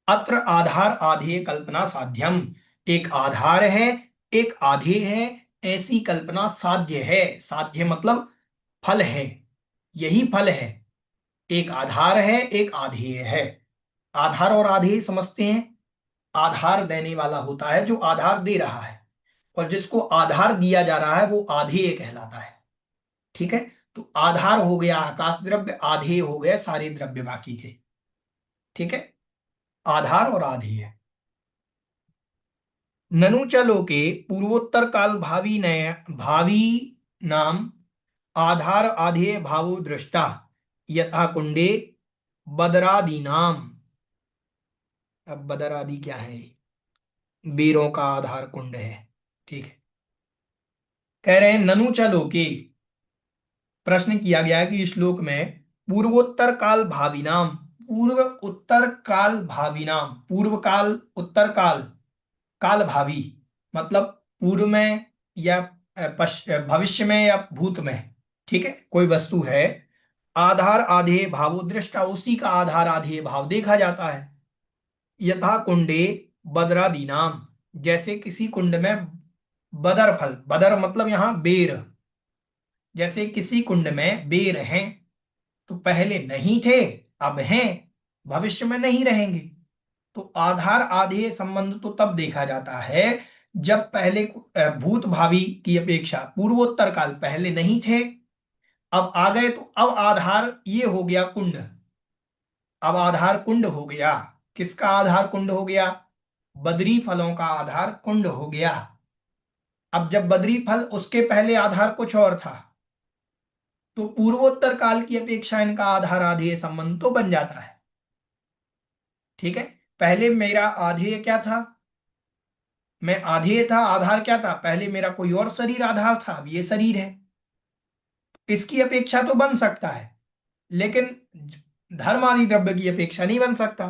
अत्र आधार आधेय कल्पना साध्यम, एक आधार है एक आधेय है, ऐसी कल्पना साध्य है। साध्य मतलब फल है, यही फल है। एक आधार है एक आधेय है। आधार और आधेय समझते हैं? आधार देने वाला होता है जो आधार दे रहा है, और जिसको आधार दिया जा रहा है वो आधेय कहलाता है। ठीक है, तो आधार हो गया आकाश द्रव्य, आधेय हो गए सारे द्रव्य बाकी के। ठीक है, आधार और आधेय। ननु च लोके पूर्वोत्तर काल भावी नाम आधार आधेय भावो दृष्टा यथा कुंडे बदरादीनाम। अब बदरादि क्या है? बेरों का आधार कुंड है। ठीक है, कह रहे हैं ननु च लोके, प्रश्न किया गया है कि श्लोक में पूर्वोत्तर काल भावी नाम, पूर्व उत्तर काल भावी नाम, पूर्व काल उत्तर काल, काल भावी मतलब पूर्व में या भविष्य में या भूत में। ठीक है, कोई वस्तु है, आधार आधेय भावो दृष्टा, उसी का आधार आधेय भाव देखा जाता है। यथा कुंडे बदरादि नाम, जैसे किसी कुंड में बदर फल, बदर मतलब यहां बेर, जैसे किसी कुंड में बेर हैं, तो पहले नहीं थे अब हैं, भविष्य में नहीं रहेंगे। तो आधार आधेय संबंध तो तब देखा जाता है जब पहले भूत भावी की अपेक्षा पूर्वोत्तर काल पहले नहीं थे, अब आ गए, तो अब आधार ये हो गया कुंड। अब आधार कुंड हो गया। किसका आधार कुंड हो गया? बद्री फलों का आधार कुंड हो गया। अब जब बद्री फल, उसके पहले आधार कुछ और था, तो पूर्वोत्तर काल की अपेक्षा इनका आधार आधेय संबंध तो बन जाता है। ठीक है, पहले मेरा आधेय क्या था? मैं आधेय था, आधार क्या था? पहले मेरा कोई और शरीर आधार था, अब ये शरीर है। इसकी अपेक्षा तो बन सकता है, लेकिन धर्म आदि द्रव्य की अपेक्षा नहीं बन सकता।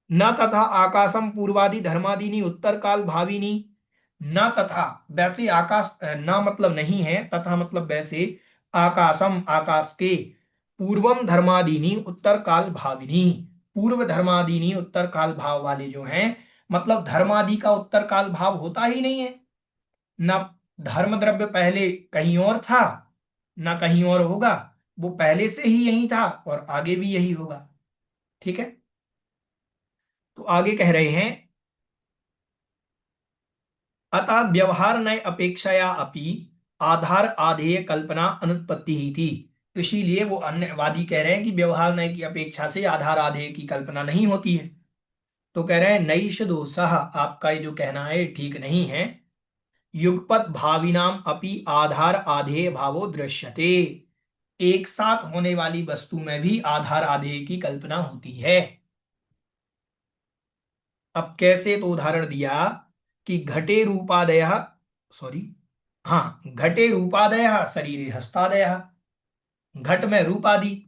न तथा आकाशम पूर्वादि धर्मादीनी उत्तर काल भाविनी, न तथा वैसे आकाश, न मतलब नहीं है, तथा मतलब वैसे, आकाशम आकाश के, पूर्वम धर्मादीनी उत्तर काल भाविनी, पूर्व धर्मादीनी उत्तर काल भाव वाले जो हैं, मतलब धर्मादि का उत्तर काल भाव होता ही नहीं है। न धर्म द्रव्य पहले कहीं और था न कहीं और होगा, वो पहले से ही यही था और आगे भी यही होगा। ठीक है, तो आगे कह रहे हैं अतः व्यवहार नय अपेक्षया अपि आधार आधेय कल्पना अनुत्पत्ति ही थी। इसीलिए वो अन्यवादी कह रहे हैं कि व्यवहार नय की अपेक्षा से आधार आधेय की कल्पना नहीं होती है। तो कह रहे हैं नैष दोषः, आपका ये जो कहना है ठीक नहीं है। युगपत भाविनाम अपि आधार आधेय भावो दृश्यते, एक साथ होने वाली वस्तु में भी आधार आधेय की कल्पना होती है। अब कैसे? तो उदाहरण दिया कि घटे रूपादय, सॉरी, हाँ, घटे रूपादयः शरीरे हस्तादयः। घट में रूपादि।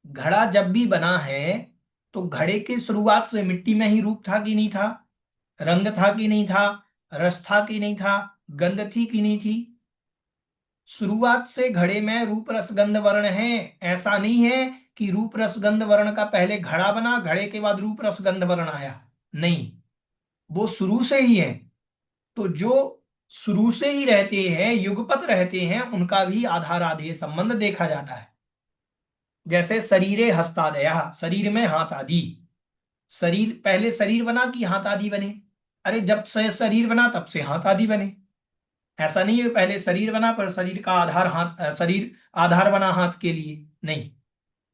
घड़ा जब भी बना है तो घड़े की शुरुआत से मिट्टी में ही रूप था कि नहीं था, रंग था कि नहीं था, रस था कि नहीं था, गंध थी कि नहीं थी। शुरुआत से घड़े में रूप रस गंध वर्ण है। ऐसा नहीं है कि रूप रस गंध वर्ण का पहले घड़ा बना, घड़े के बाद रूप रस गंध वर्ण आया, नहीं, वो शुरू से ही है। तो जो शुरू से ही रहते हैं, युगपत रहते हैं, उनका भी आधार आधेय संबंध देखा जाता है। जैसे शरीरे हस्तादयः, शरीर में हाथ आदि। शरीर पहले शरीर बना कि हाथ आदि बने? अरे जब से शरीर बना तब से हाथ आदि बने। ऐसा नहीं है पहले शरीर बना पर शरीर का आधार हाथ, शरीर आधार बना हाथ के लिए, नहीं,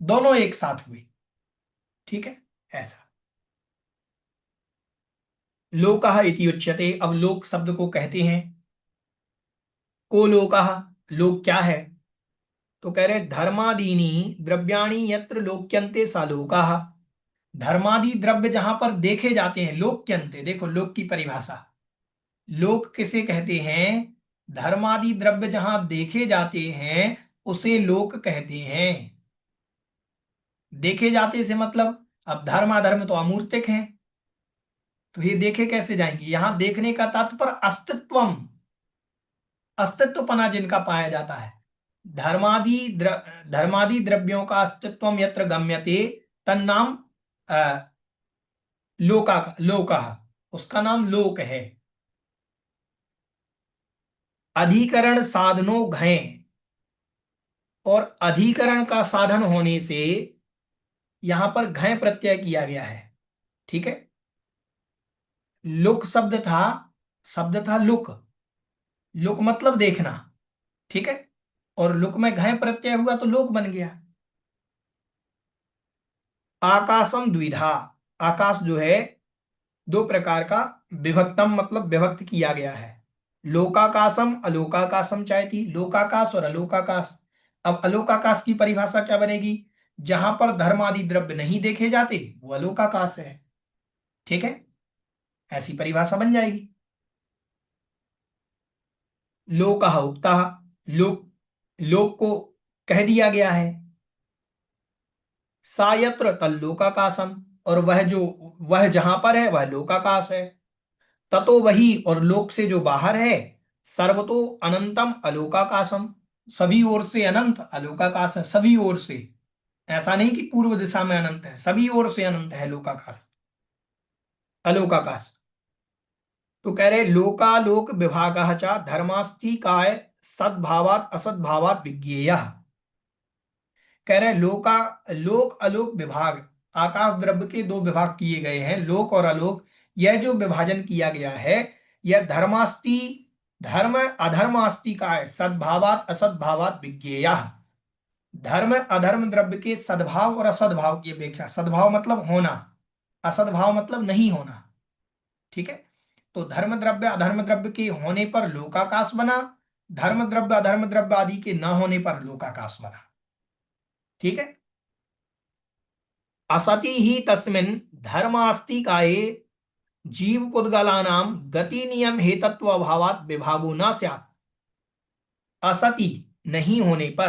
दोनों एक साथ हुए। ठीक है, ऐसा। लोकः इति उच्यते, अब लोक शब्द को कहते हैं। को लोकः, लोक क्या है? तो कह रहे धर्मादीनी द्रव्याणि यत्र लोक्यन्ते सा लोकः। धर्मादि द्रव्य जहां पर देखे जाते हैं, लोक्यन्ते, देखो लोक की परिभाषा, लोक किसे कहते हैं? धर्मादि द्रव्य जहां देखे जाते हैं उसे लोक कहते हैं। देखे जाते से मतलब, अब धर्म अधर्म तो अमूर्तिक हैं, तो ये देखे कैसे जाएंगे? यहां देखने का तात्पर्य अस्तित्वम, अस्तित्वपना जिनका पाया जाता है। धर्मादि द्रव्यों का अस्तित्वम यत्र गम्यते तन्नाम लोका, उसका नाम लोक है। अधिकरण साधनो घय, और अधिकरण का साधन होने से यहां पर घय प्रत्यय किया गया है। ठीक है, लुक शब्द था लुक, लुक मतलब देखना। ठीक है, और लुक में घय प्रत्यय हुआ तो लोक बन गया। आकाशम द्विधा, आकाश जो है दो प्रकार का विभक्तम मतलब विभक्त किया गया है। लोकाकाशम अलोकाकाशम चाहती, लोकाकाश और अलोकाकाश। अब अलोकाकाश की परिभाषा क्या बनेगी? जहां पर धर्म आदि द्रव्य नहीं देखे जाते वो अलोकाकाश है। ठीक है, ऐसी परिभाषा बन जाएगी। लोकः उक्तः, लोक, लोक को कह दिया गया है। सायत्र तल्लोकाकाशम, और वह जहां पर है वह लोकाकाश है। ततो वही, और लोक से जो बाहर है, सर्वतो अनंतम अलोकाकाशम, सभी ओर से अनंत अलोकाकाश है, सभी ओर से। ऐसा नहीं कि पूर्व दिशा में अनंत है, सभी ओर से अनंत है लोकाकाश, अलोकाकाश। तो कह रहे लोकालोक विभागः च धर्मास्ति काय सद्भावात असद्भावात विज्ञेयः। कह रहे लोक अलोक विभाग, आकाश द्रव्य के दो विभाग किए गए हैं, लोक और अलोक। यह जो विभाजन किया गया है, यह धर्मास्ति, धर्म अधर्मास्ति का है, सद्भावात असद्भावात विज्ञेयः। धर्म अधर्म द्रव्य के सद्भाव और असद्भाव की अपेक्षा, सद्भाव मतलब होना, असद्भाव मतलब नहीं होना। ठीक है, तो धर्म द्रव्य अधर्म द्रव्य के होने पर लोकाकाश बना, धर्म द्रव्य अधर्म द्रव्य आदि के न होने पर लोकाकाश बना। ठीक है, असति ही तस्मिन् धर्मास्ति काये जीव पुद्गलानां गति नियम हेतत्व अभावात विभागो न स्यात्। असति नहीं होने पर,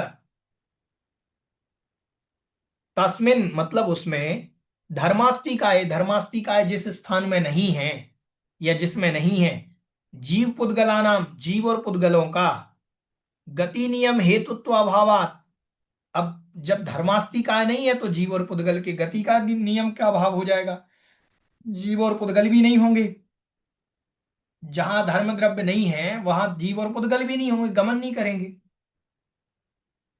तस्मिन मतलब उसमें, धर्मास्तिकाय जिस स्थान में नहीं है या जिसमें नहीं है, जीव पुद्गलानाम जीव और पुद्गलों का, गति नियम हेतुत्व अभावात, अब जब धर्मास्तिकाय नहीं है तो जीव और पुद्गल के गति का भी नियम का अभाव हो जाएगा, जीव और पुद्गल भी नहीं होंगे। जहां धर्म द्रव्य नहीं है वहां जीव और पुद्गल भी नहीं होंगे, गमन नहीं करेंगे,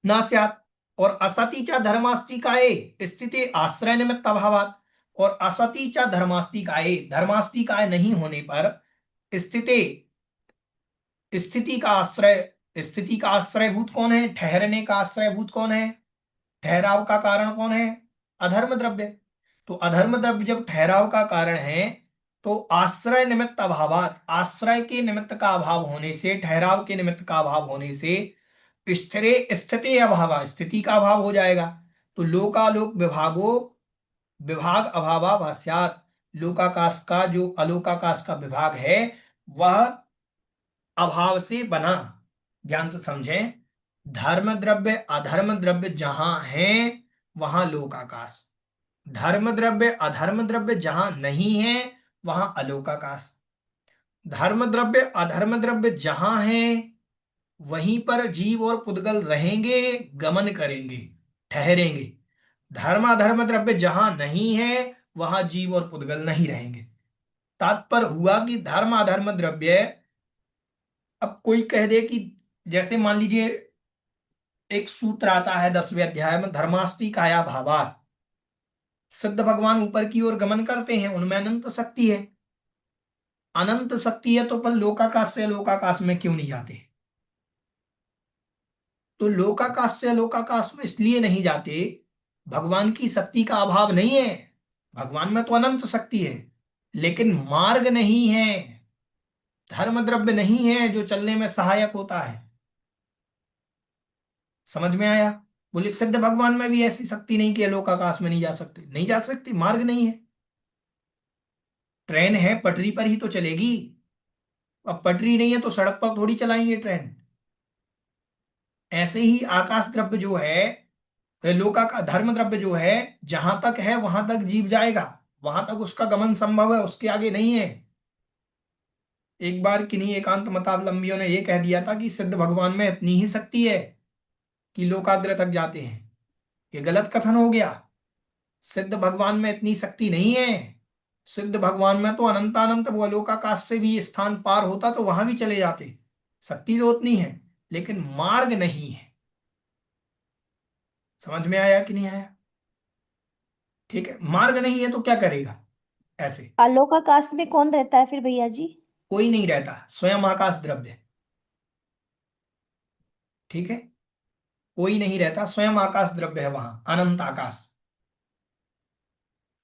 ना स्यात्। और असति च धर्मास्तिकाये स्थिति आश्रय निमित्त अभावात, और असति च धर्मास्तिकाये, धर्मास्तिकाय नहीं होने पर स्थिति, स्थिति का आश्रय, स्थिति का आश्रयभूत कौन है? ठहरने का आश्रयभूत कौन है? ठहराव का कारण कौन है? अधर्म द्रव्य। तो अधर्म द्रव्य जब ठहराव का कारण है तो आश्रय निमित्त अभावात, आश्रय के निमित्त का अभाव होने से, ठहराव के निमित्त का अभाव होने से स्थिरे स्थिति अभाव, स्थिति का अभाव हो जाएगा। तो लोकालोक विभागो विभाग अभावाभास्यात्, लोकाकाश का जो अलोकाकाश का विभाग है वह अभाव से बना, ध्यान से समझें, धर्म द्रव्य अधर्म द्रव्य जहां है वहां लोक आकाश, धर्म द्रव्य अधर्म द्रव्य जहां नहीं है वहां अलोक आकाश, धर्म द्रव्य अधर्म द्रव्य जहां है वहीं पर जीव और पुद्गल रहेंगे, गमन करेंगे, ठहरेंगे। धर्म अधर्म द्रव्य जहां नहीं है वहां जीव और पुद्गल नहीं रहेंगे। तात्पर्य हुआ कि धर्म अधर्म द्रव्य, अब कोई कह दे कि जैसे मान लीजिए एक सूत्र आता है 10वें अध्याय में, धर्मास्ति काया भावात, सिद्ध भगवान ऊपर की ओर गमन करते हैं, उनमें अनंत शक्ति है। अनंत शक्ति है तो पर लोकाकाश से लोकाकाश में क्यों नहीं जाते? तो लोकाकाश से लोकाकाश में इसलिए नहीं जाते, भगवान की शक्ति का अभाव नहीं है, भगवान में तो अनंत शक्ति है, लेकिन मार्ग नहीं है, धर्म द्रव्य नहीं है जो चलने में सहायक होता है। समझ में आया? बोले सिद्ध भगवान में भी ऐसी शक्ति नहीं कि लोकाकाश में नहीं जा सकते, नहीं जा सकती, मार्ग नहीं है। ट्रेन है पटरी पर ही तो चलेगी, अब पटरी नहीं है तो सड़क पर थोड़ी चलाएंगे ट्रेन। ऐसे ही आकाश द्रव्य जो है, लोका का धर्म द्रव्य जो है, जहां तक है वहां तक जीव जाएगा, वहां तक उसका गमन संभव है, उसके आगे नहीं है। एक बार किन्हीं एकांत मतावलंबियों ने यह कह दिया था कि सिद्ध भगवान में इतनी ही शक्ति है कि लोकाग्र तक जाते हैं। ये गलत कथन हो गया। सिद्ध भगवान में इतनी शक्ति नहीं है, सिद्ध भगवान में तो अनंतानंत, वो अलोकाकाश से भी स्थान पार होता तो वहां भी चले जाते। शक्ति तो उतनी है लेकिन मार्ग नहीं है। समझ में आया कि नहीं आया? ठीक है, मार्ग नहीं है तो क्या करेगा? ऐसे आलोक आकाश में कौन रहता है फिर भैया जी? कोई नहीं रहता, स्वयं आकाश द्रव्य। ठीक है, कोई नहीं रहता, स्वयं आकाश द्रव्य है वहां, अनंत आकाश।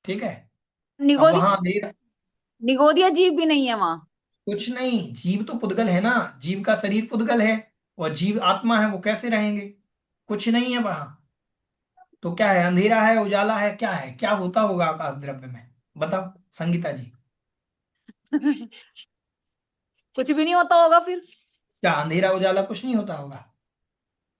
ठीक है, अब निगोदिया वहां अंधेरा निगोदिया जीव भी नहीं है वहां। कुछ नहीं, जीव तो पुद्गल है ना, जीव का शरीर पुद्गल है और जीव आत्मा है, वो कैसे रहेंगे? कुछ नहीं है वहां। तो क्या है? अंधेरा है, उजाला है, क्या है? क्या होता होगा आकाश द्रव्य में? बताओ संगीता जी। कुछ भी नहीं होता होगा फिर। क्या अंधेरा उजाला कुछ नहीं होता होगा?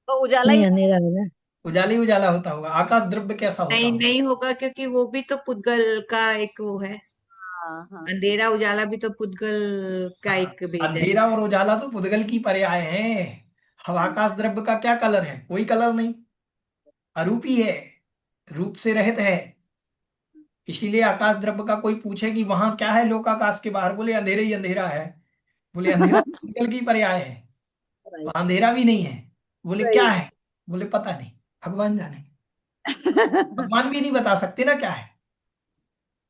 तो उजाला नहीं ही। अंधेरा होगा। उजाला ही उजाला होता होगा। आकाश द्रव्य कैसा होता नहीं होगा? नहीं होगा, क्योंकि वो भी तो पुद्गल का एक वो है। हाँ हाँ। अंधेरा उजाला भी तो पुद्गल का हाँ, एक भेद है। अंधेरा और उजाला तो पुद्गल की पर्याय हैं। अब आकाश द्रव्य का क्या कलर है? कोई कलर नहीं, अरूपी है, रूप से रहित है। इसीलिए आकाश द्रव्य का कोई पूछे कि वहां क्या है लोक आकाश के बाहर, बोले अंधेरे ही अंधेरा है। बोले अंधेरा तो पुद्गल की पर्याय है, राइट वहां अंधेरा भी नहीं है। बोले क्या राइट। है? बोले पता नहीं, भगवान जाने। भगवान भी नहीं बता सकते ना क्या है,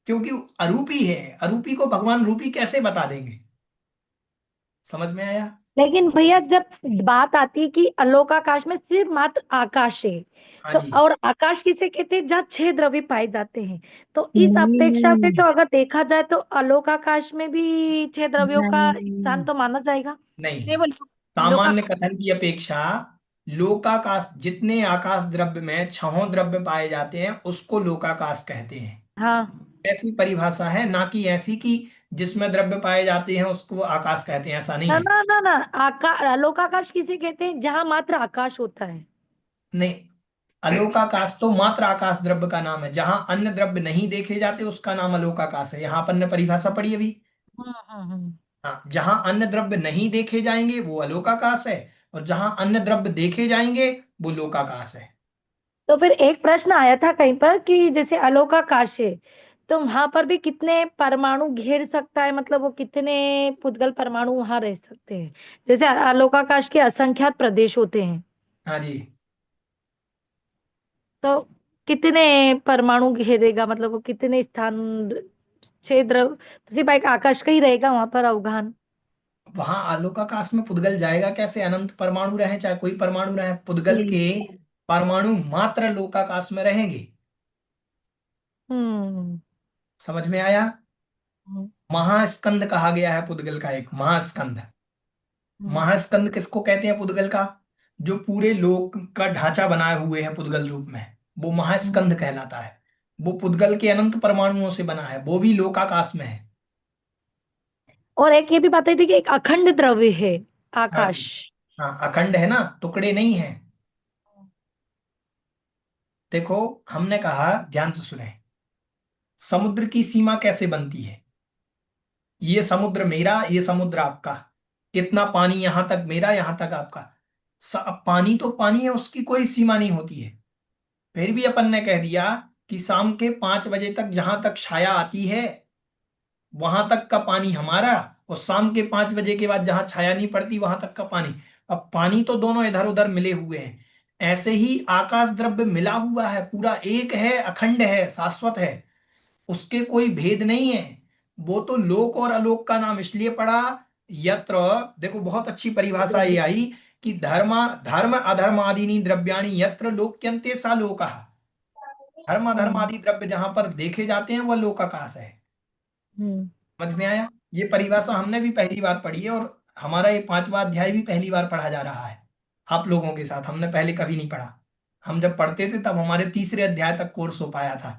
क्योंकि अरूपी है, अरूपी को भगवान रूपी कैसे बता देंगे? समझ में आया? लेकिन भैया जब बात आती है कि आलोक आकाश में सिर्फ मात्र आकाश है, हाँ तो जी, और आकाश किसे कहते हैं? जहाँ 6 द्रव्य पाए जाते हैं। तो इस अपेक्षा से नहीं तो अगर देखा जाए तो आलोक आकाश में भी 6 द्रव्यों का स्थान नहीं तो माना जाएगा। नहीं, नहीं बोल। लोका सामान्य कथन की अपेक्षा लोकाकाश, जितने आकाश द्रव्य में छहों द्रव्य पाए जाते हैं उसको लोकाकाश कहते हैं। हाँ ऐसी परिभाषा है, ना कि ऐसी कि जिसमें द्रव्य पाए जाते हैं उसको आकाश कहते हैं, ऐसा नहीं ना है। ना ना ना, आलोक आकाश किसे कहते हैं? जहाँ मात्र आकाश होता है। नहीं, अलोकाकाश तो मात्र आकाश द्रव्य का नाम है, जहां अन्य द्रव्य नहीं देखे जाते उसका नाम अलोकाकाश है। यहाँ अपन ने परिभाषा पढ़ी अभी। हम्म। हाँ, जहां अन्य द्रव्य नहीं देखे जाएंगे वो अलोकाकाश है, और जहां अन्य द्रव्य देखे जाएंगे वो लोकाकाश है। तो फिर एक प्रश्न आया था कहीं पर कि जैसे आलोक आकाश है तो वहां पर भी कितने परमाणु घेर सकता है, मतलब वो कितने पुद्गल परमाणु वहां रह सकते हैं? जैसे आलोक आकाश के असंख्यात प्रदेश होते हैं, हाँ जी, तो कितने परमाणु घेरेगा, मतलब वो कितने स्थान, 6 द्रव तो सिर्फ एक आकाश का ही रहेगा वहां पर अवगाहन? वहां आलोकाकाश में पुद्गल जाएगा कैसे? अनंत परमाणु रहे चाहे कोई परमाणु रहे, पुद्गल के परमाणु मात्र लोकाकाश में रहेंगे। हम्म। समझ में आया? हम्म। महास्कंद कहा गया है पुद्गल का, एक महास्कंद। महास्कंद किसको कहते हैं पुद्गल का? जो पूरे लोक का ढांचा बनाए हुए हैं पुद्गल रूप में, वो महास्कंद कहलाता है। वो पुद्गल के अनंत परमाणुओं से बना है, वो भी लोकाकाश में है। और एक ये भी बात आई थी कि एक अखंड द्रव्य है हाँ आकाश। जी, हाँ, अखंड है ना, टुकड़े नहीं है। देखो, हमने कहा, ध्यान से सुने, समुद्र की सीमा कैसे बनती है। ये समुद्र मेरा, ये समुद्र आपका, इतना पानी यहां तक मेरा, यहां तक आपका। अब पानी तो पानी है, उसकी कोई सीमा नहीं होती है। फिर भी अपन ने कह दिया कि शाम के 5 बजे तक जहां तक छाया आती है वहां तक का पानी हमारा, और शाम के 5 बजे के बाद जहां छाया नहीं पड़ती वहां तक का पानी। अब पानी तो दोनों इधर उधर मिले हुए हैं, ऐसे ही आकाश द्रव्य मिला हुआ है, पूरा एक है, अखंड है, शाश्वत है, उसके कोई भेद नहीं है। वो तो लोक और अलोक का नाम इसलिए पड़ा, यत्र, देखो बहुत अच्छी परिभाषा ये आई कि धर्म धर्म अधर्म आदि द्रव्याणि यत्र लोक्यन्ते सा लोकः। धर्म अधर्म आदि द्रव्य जहां पर देखे जाते हैं वह लोकाकाश है। हम्म। समझ में आया? ये परिभाषा हमने भी पहली बार पढ़ी है, और हमारा ये 5वां अध्याय भी पहली बार पढ़ा जा रहा है आप लोगों के साथ। हमने पहले कभी नहीं पढ़ा। हम जब पढ़ते थे तब हमारे तीसरे अध्याय तक कोर्स हो पाया था।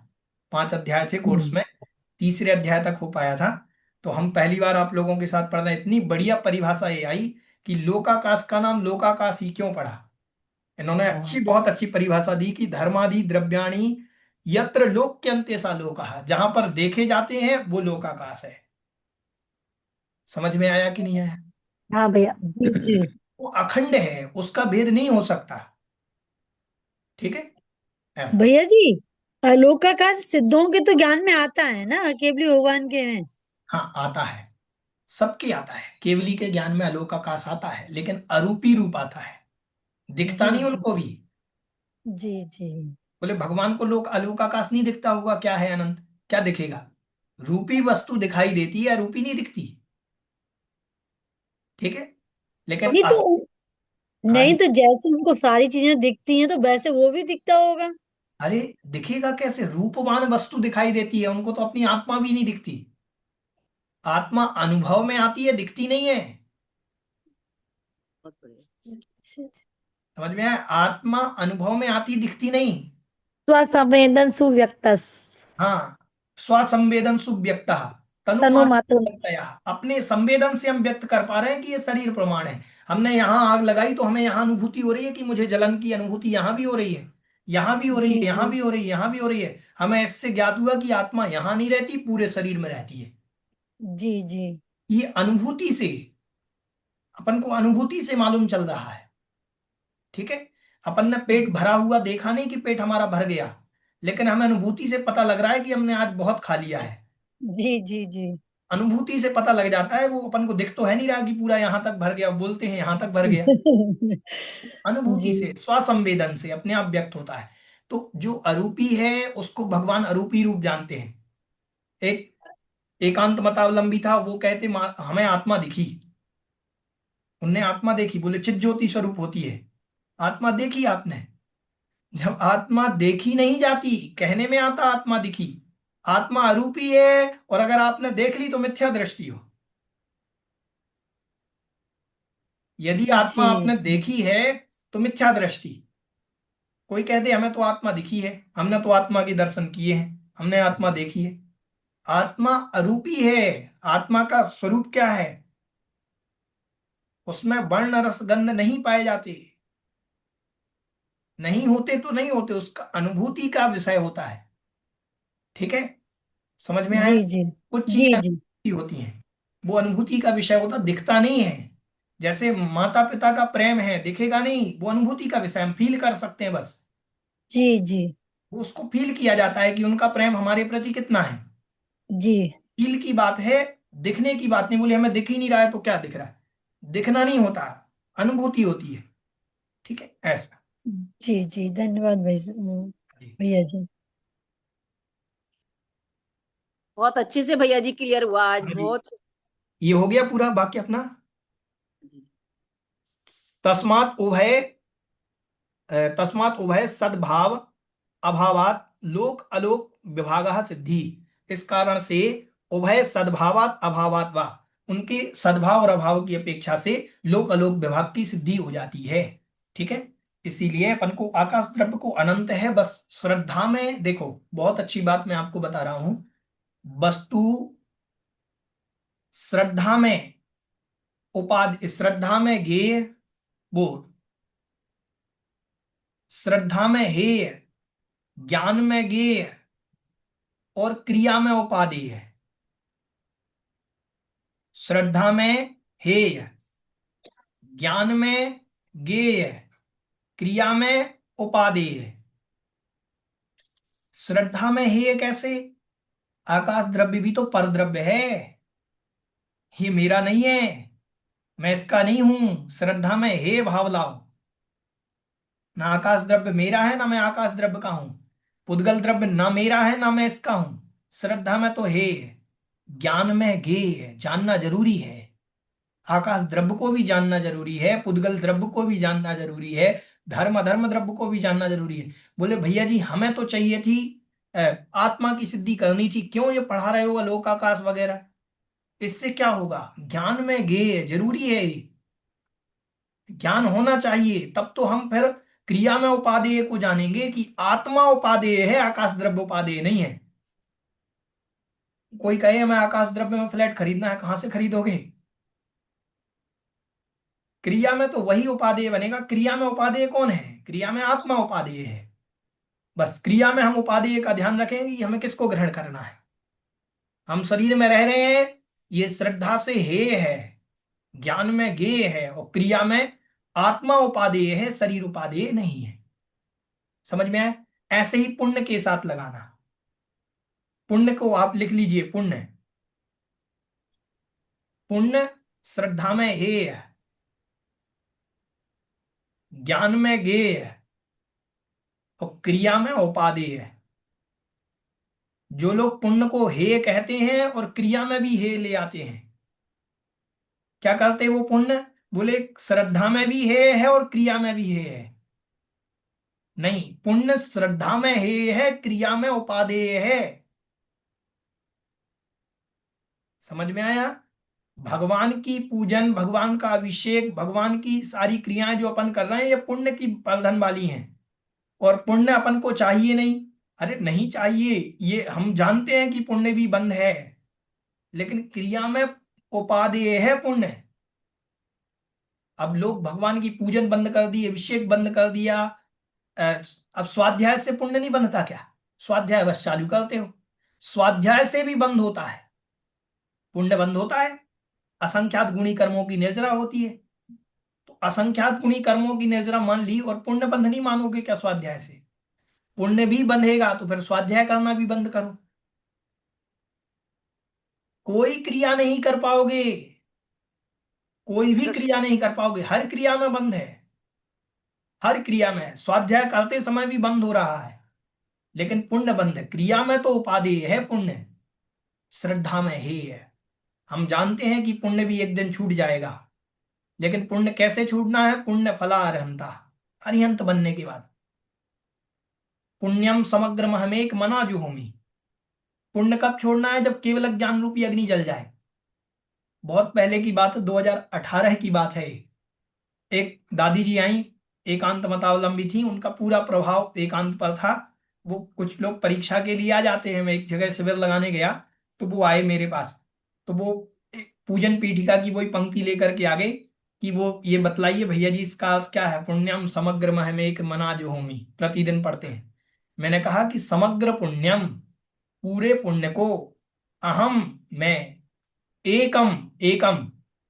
5 अध्याय थे कोर्स में, तीसरे अध्याय तक हो पाया था। तो हम पहली बार आप लोगों के साथ पढ़ रहे हैं। इतनी बढ़िया परिभाषा ये आई कि लोकाकाश का नाम लोकाकाश ही क्यों पड़ा। इन्होंने बहुत अच्छी परिभाषा दी कि धर्मादि द्रव्याणि यत्र लोक्यन्ते सा लोकः, जहां पर देखे जाते हैं वो लोकाकाश है। समझ में आया कि नहीं आया? हाँ भैया। जी जी। वो अखंड है, उसका भेद नहीं हो सकता। ठीक है, ऐसा। भैया जी, अलोकाकाश सिद्धों के तो ज्ञान में आता है ना, केवली भगवान के में। हाँ, आता है, सबके आता है। केवली के ज्ञान में अलोकाकाश आता है, लेकिन अरूपी रूप आता है, दिखता जी नहीं जी उनको भी। जी जी। बोले भगवान को लोग अलोकाकाश नहीं दिखता होगा, क्या है अनंत, क्या दिखेगा? रूपी वस्तु दिखाई देती है, अरूपी नहीं दिखती। ठीक है, लेकिन नहीं तो हाँ नहीं जी। तो जैसे उनको सारी चीजें दिखती हैं तो वैसे वो भी दिखता होगा। अरे, दिखेगा कैसे? रूपवान वस्तु दिखाई देती है, उनको तो अपनी आत्मा भी नहीं दिखती। आत्मा अनुभव में आती है, दिखती नहीं है। बहुत बढ़िया। अच्छा, समझ में आया? आत्मा अनुभव में आती, दिखती नहीं। स्वसंवेदन सुव्यक्त हाँ, स्वसंवेदन सुव्यक्त, तनु तनु मात्र। मात्रतया, अपने संवेदन से हम व्यक्त कर पा रहे हैं कि ये शरीर प्रमाण है। हमने यहाँ आग लगाई तो हमें यहाँ अनुभूति हो रही है कि मुझे जलन की अनुभूति यहाँ भी हो रही है, यहाँ भी हो रही जी है, यहाँ जी भी हो रही है, यहाँ भी हो रही है। हमें इससे ज्ञात हुआ कि आत्मा यहाँ नहीं रहती, पूरे शरीर में रहती है। जी जी ये अनुभूति से, अपन को अनुभूति से मालूम चल रहा है। ठीक है, अपन ने पेट भरा हुआ देखा नहीं कि पेट हमारा भर गया, लेकिन हमें अनुभूति से पता लग रहा है कि हमने आज बहुत खा लिया है। जी जी जी। अनुभूति से पता लग जाता है, वो अपन को दिख तो है नहीं रहा कि पूरा यहां तक भर गया, बोलते हैं यहां तक भर गया। अनुभूति जी से, स्वसंवेदन से अपने आप व्यक्त होता है। तो जो अरूपी है उसको भगवान अरूपी रूप जानते हैं। एक एकांत मतावलंबी था, वो कहते हमें आत्मा दिखी, उनने आत्मा देखी, बोले चित ज्योति स्वरूप होती है। आत्मा देखी आपने? जब आत्मा देखी नहीं जाती, कहने में आता आत्मा दिखी। आत्मा अरूपी है, और अगर आपने देख ली तो मिथ्या दृष्टि हो। यदि आत्मा जी आपने जी देखी है तो मिथ्या दृष्टि। कोई कह दे हमें तो आत्मा दिखी है, हमने तो आत्मा के दर्शन किए हैं, हमने आत्मा देखी है। आत्मा अरूपी है। आत्मा का स्वरूप क्या है? उसमें वर्ण रस गंध नहीं पाए जाते, नहीं होते तो नहीं होते, उसका अनुभूति का विषय होता है। ठीक है, समझ में जी आया? जी कुछ जी चीजें जी अनुभूति होती हैं, वो अनुभूति का विषय होता, दिखता नहीं है। जैसे माता पिता का प्रेम है, दिखेगा नहीं, वो अनुभूति का विषय, हम फील कर सकते हैं बस। जी जी वो उसको फील किया जाता है कि उनका प्रेम हमारे प्रति कितना है। जी फील की बात है, दिखने की बात नहीं। बोले हमें दिख ही नहीं रहा है तो क्या दिख रहा है? दिखना नहीं होता, अनुभूति होती है। ठीक है, ऐसा। जी जी। धन्यवाद भैया जी। बहुत अच्छे से भैया जी क्लियर हुआ आज, हाँ जी, बहुत। ये हो गया पूरा वाक्य अपना। जी। तस्मात् उभय तस्मात् उभय सद्भाव अभावात लोक अलोक विभागः सिद्धि। इस कारण से उभय सद्भावात अभावात वा, उनके सद्भाव और अभाव की अपेक्षा से लोक अलोक विभाग की सिद्धि हो जाती है। ठीक है, इसीलिए अपन को आकाश द्रव्य को अनंत है, बस श्रद्धा में देखो। बहुत अच्छी बात मैं आपको बता रहा हूं, वस्तु श्रद्धा में, उपाधि श्रद्धा में ज्ञेय, बोल। श्रद्धा में हेय, ज्ञान में गेय और क्रिया में उपादेय है। श्रद्धा में हेय, ज्ञान में गेय, क्रिया में उपादेय है। श्रद्धा में हेय कैसे? आकाश द्रव्य भी तो पर द्रव्य है, ये मेरा नहीं है, मैं इसका नहीं हूं। श्रद्धा में हे भाव लाओ। ना आकाश द्रव्य मेरा है, ना मैं आकाश द्रव्य का हूं। पुद्गल द्रव्य ना मेरा है, ना मैं इसका हूं। श्रद्धा में तो हे, ज्ञान में गे है, जानना जरूरी है। आकाश द्रव्य को भी जानना जरूरी है, पुद्गल द्रव्य को भी जानना जरूरी है, धर्म अधर्म द्रव्य को भी जानना जरूरी है। बोले भैया जी हमें तो चाहिए थी आत्मा की सिद्धि करनी थी, क्यों ये पढ़ा रहे हो अलोक आकाश वगैरह? इससे क्या होगा? ज्ञान में गे जरूरी है, ज्ञान होना चाहिए, तब तो हम फिर क्रिया में उपादेय को जानेंगे कि आत्मा उपादेय है, आकाश द्रव्य उपादेय नहीं है। कोई कहे मैं आकाश द्रव्य में फ्लैट खरीदना है, कहां से खरीदोगे? क्रिया में तो वही उपादेय बनेगा। क्रिया में उपादेय कौन है? क्रिया में आत्मा उपादेय है। बस क्रिया में हम उपादेय का ध्यान रखेंगे कि हमें किसको ग्रहण करना है। हम शरीर में रह रहे हैं, ये श्रद्धा से हे है, ज्ञान में गे है और क्रिया में आत्मा उपादेय है, शरीर उपादेय नहीं है। समझ में आया? ऐसे ही पुण्य के साथ लगाना। पुण्य को आप लिख लीजिए, पुण्य, पुण्य श्रद्धा में हे है, ज्ञान में गे है और क्रिया में उपादेय है। जो लोग पुण्य को हे कहते हैं और क्रिया में भी हे ले आते हैं, क्या करते हैं वो पुण्य? बोले श्रद्धा में भी हे है और क्रिया में भी हे है। नहीं, पुण्य श्रद्धा में हे है, क्रिया में उपादेय है। समझ में आया? भगवान की पूजन, भगवान का अभिषेक, भगवान की सारी क्रियाएं जो अपन कर रहे हैं, ये पुण्य की प्रधन वाली हैं। और पुण्य अपन को चाहिए नहीं। अरे नहीं चाहिए, ये हम जानते हैं कि पुण्य भी बंद है, लेकिन क्रिया में उपादेय है पुण्य। अब लोग भगवान की पूजन बंद कर दिए, अभिषेक बंद कर दिया। अब स्वाध्याय से पुण्य नहीं बनता क्या? स्वाध्याय बस चालू करते हो, स्वाध्याय से भी बंद होता है, पुण्य बंद होता है। असंख्यात गुणी कर्मों की निर्जरा होती है, तो असंख्यात गुणी कर्मों की निर्जरा मान ली और पुण्य बंद नहीं मानोगे क्या? स्वाध्याय से पुण्य भी बंधेगा तो फिर स्वाध्याय करना भी बंद करो। कोई क्रिया नहीं कर पाओगे, कोई भी क्रिया नहीं कर पाओगे। हर क्रिया में बंद है, हर क्रिया में। स्वाध्याय करते समय भी बंद हो रहा है, लेकिन पुण्य बंद है। क्रिया में तो उपादेय है पुण्य, श्रद्धा में ही है। हम जानते हैं कि पुण्य भी एक दिन छूट जाएगा, लेकिन पुण्य कैसे छूटना है? पुण्य फला अरहंता, अरिहंत बनने के बाद। पुण्यम समग्र महमेक मना जुहोमी। पुण्य कब छोड़ना है? जब केवल ज्ञान रूपी अग्नि जल जाए। बहुत पहले की बात है, 2018 की बात है। एक दादी जी आई, एकांत मतावलंबी थी, उनका पूरा प्रभाव एकांत पर था। वो कुछ लोग परीक्षा के लिए आ जाते हैं, मैं एक जगह शिविर लगाने गया तो वो आए मेरे पास, तो वो पूजन पीठिका की वही पंक्ति लेकर के आ गए कि वो ये बतलाइए भैया जी इसका अर्थ क्या है, पुण्यम समग्र महमेक मना जो होमी, प्रतिदिन पढ़ते हैं। मैंने कहा कि समग्र पुण्यम, पूरे पुण्य को, अहम मैं, एकम एकम,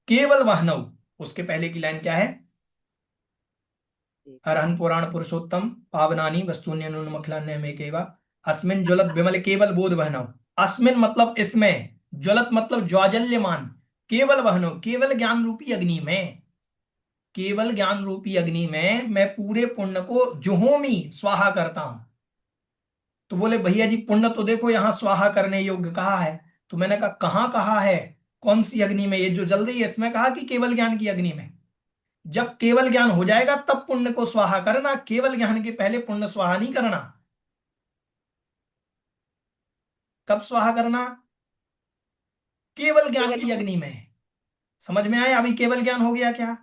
केवल वहनव, उसके पहले की लाइन क्या है? अरहन पुराण पुरुषोत्तम पावनानी वस्तुन्यनुन्मखलान्य में केवा अस्मिन ज्वलत विमल केवल बोध वहनव। अस्मिन मतलब इसमें, ज्वलत मतलब ज्वाजल्यमान, केवल वहनव, केवल ज्ञान रूपी अग्नि में, केवल ज्ञान रूपी अग्नि में मैं पूरे पुण्य को जुहोमी, स्वाहा करता हूं। तो बोले भैया जी पुण्य तो देखो यहां स्वाहा करने योग्य कहा है। तो मैंने कहा कहां कहा है? कौन सी अग्नि में? ये जो जल रही है इसमें कहा कि केवल ज्ञान की अग्नि में। जब केवल ज्ञान हो जाएगा तब पुण्य को स्वाहा करना, केवल ज्ञान के पहले पुण्य स्वाहा नहीं करना। कब स्वाहा करना? केवल ज्ञान की अग्नि में। समझ में आया? अभी केवल ज्ञान हो गया क्या?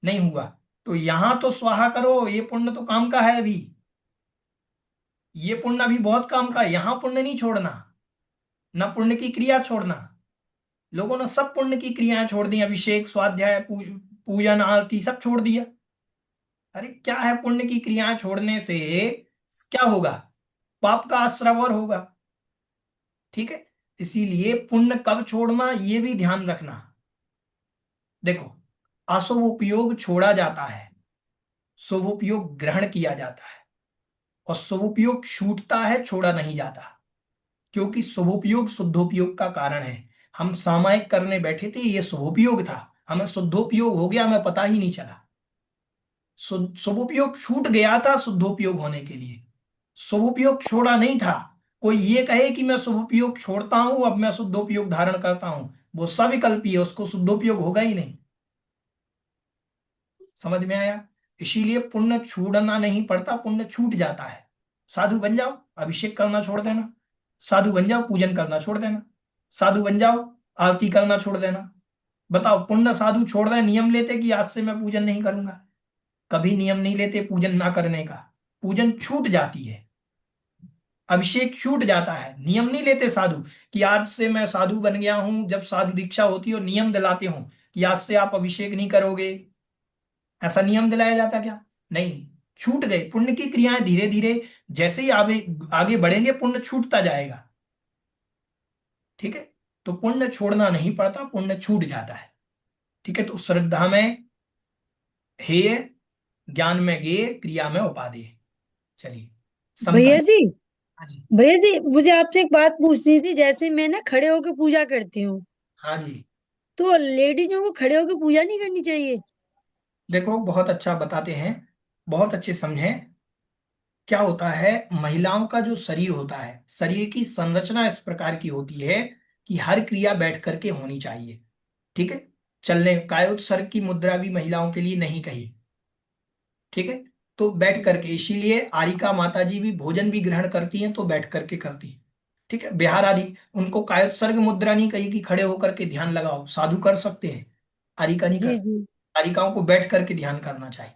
नहीं हुआ। तो यहां तो स्वाहा करो, ये पुण्य तो काम का है अभी, ये पुण्य अभी बहुत काम का है। यहां पुण्य नहीं छोड़ना, न पुण्य की क्रिया छोड़ना। लोगों ने सब पुण्य की क्रियाएं छोड़ दी, अभिषेक, स्वाध्याय, पूजन, आरती सब छोड़ दिया। अरे क्या है, पुण्य की क्रियाएं छोड़ने से क्या होगा? पाप का आश्रय होगा। ठीक है, इसीलिए पुण्य कब छोड़ना ये भी ध्यान रखना। देखो, अशुभ उपयोग छोड़ा जाता है, शुभ उपयोग ग्रहण किया जाता है, और शुभ उपयोग छूटता है, छोड़ा नहीं जाता। क्योंकि शुभोपयोग शुद्धोपयोग का कारण है। हम सामायिक करने बैठे थे, ये शुभोपयोग था, हमें शुद्धोपयोग हो गया, हमें पता ही नहीं चला। शुभोपयोग छूट गया था शुद्धोपयोग होने के लिए, शुभोपयोग छोड़ा नहीं था। कोई ये कहे कि मैं शुभोपयोग छोड़ता हूं, अब मैं शुद्धोपयोग धारण करता हूं, वो सविकल्पी है, उसको शुद्धोपयोग होगा ही नहीं। समझ में आया? इसीलिए पुण्य छूटना नहीं पड़ता, पुण्य छूट जाता है। साधु बन जाओ, अभिषेक करना छोड़ देना। साधु बन जाओ, पूजन करना छोड़ देना। साधु बन जाओ, आरती करना छोड़ देना। बताओ, पुण्य साधु छोड़ रहे, नियम लेते कि आज से मैं पूजन नहीं करूंगा? कभी नियम नहीं लेते पूजन ना करने का। पूजन छूट जाती है, अभिषेक छूट जाता है, नियम नहीं लेते साधु कि आज से मैं साधु बन गया हूं। जब साधु दीक्षा होती है और नियम दिलाते हो कि आज से आप अभिषेक नहीं करोगे, ऐसा नियम दिलाया जाता क्या? नहीं, छूट गए। पुण्य की क्रियाएं धीरे धीरे जैसे ही आगे आगे बढ़ेंगे, पुण्य छूटता जाएगा। ठीक है, तो पुण्य छोड़ना नहीं पड़ता, पुण्य छूट जाता है। ठीक है, तो श्रद्धा में हेय, ज्ञान में गेय, क्रिया में उपादेय। चलिए, भैया समता। जी, हाँ जी। भैया जी, मुझे आपसे एक बात पूछनी थी। जैसे मैं ना खड़े होकर पूजा करती हूँ, हाँ जी, तो लेडीजों को खड़े होकर पूजा नहीं करनी चाहिए? देखो बहुत अच्छा बताते हैं, बहुत अच्छे समझें। क्या होता है, महिलाओं का जो शरीर होता है, शरीर की संरचना इस प्रकार की होती है कि हर क्रिया बैठ करके होनी चाहिए। ठीक है, चलने कायोत्सर्ग की मुद्रा भी महिलाओं के लिए नहीं कही। ठीक है, तो बैठ करके, इसीलिए आरिका माता जी भी भोजन भी ग्रहण करती हैं तो बैठ करके करती हैं। ठीक है, बिहार आदि उनको कायोत्सर्ग मुद्रा नहीं कही कि खड़े होकर के ध्यान लगाओ, साधु कर सकते हैं, आरिका नहीं जी कर। जी। आरिकाओं को बैठ करके ध्यान करना चाहिए।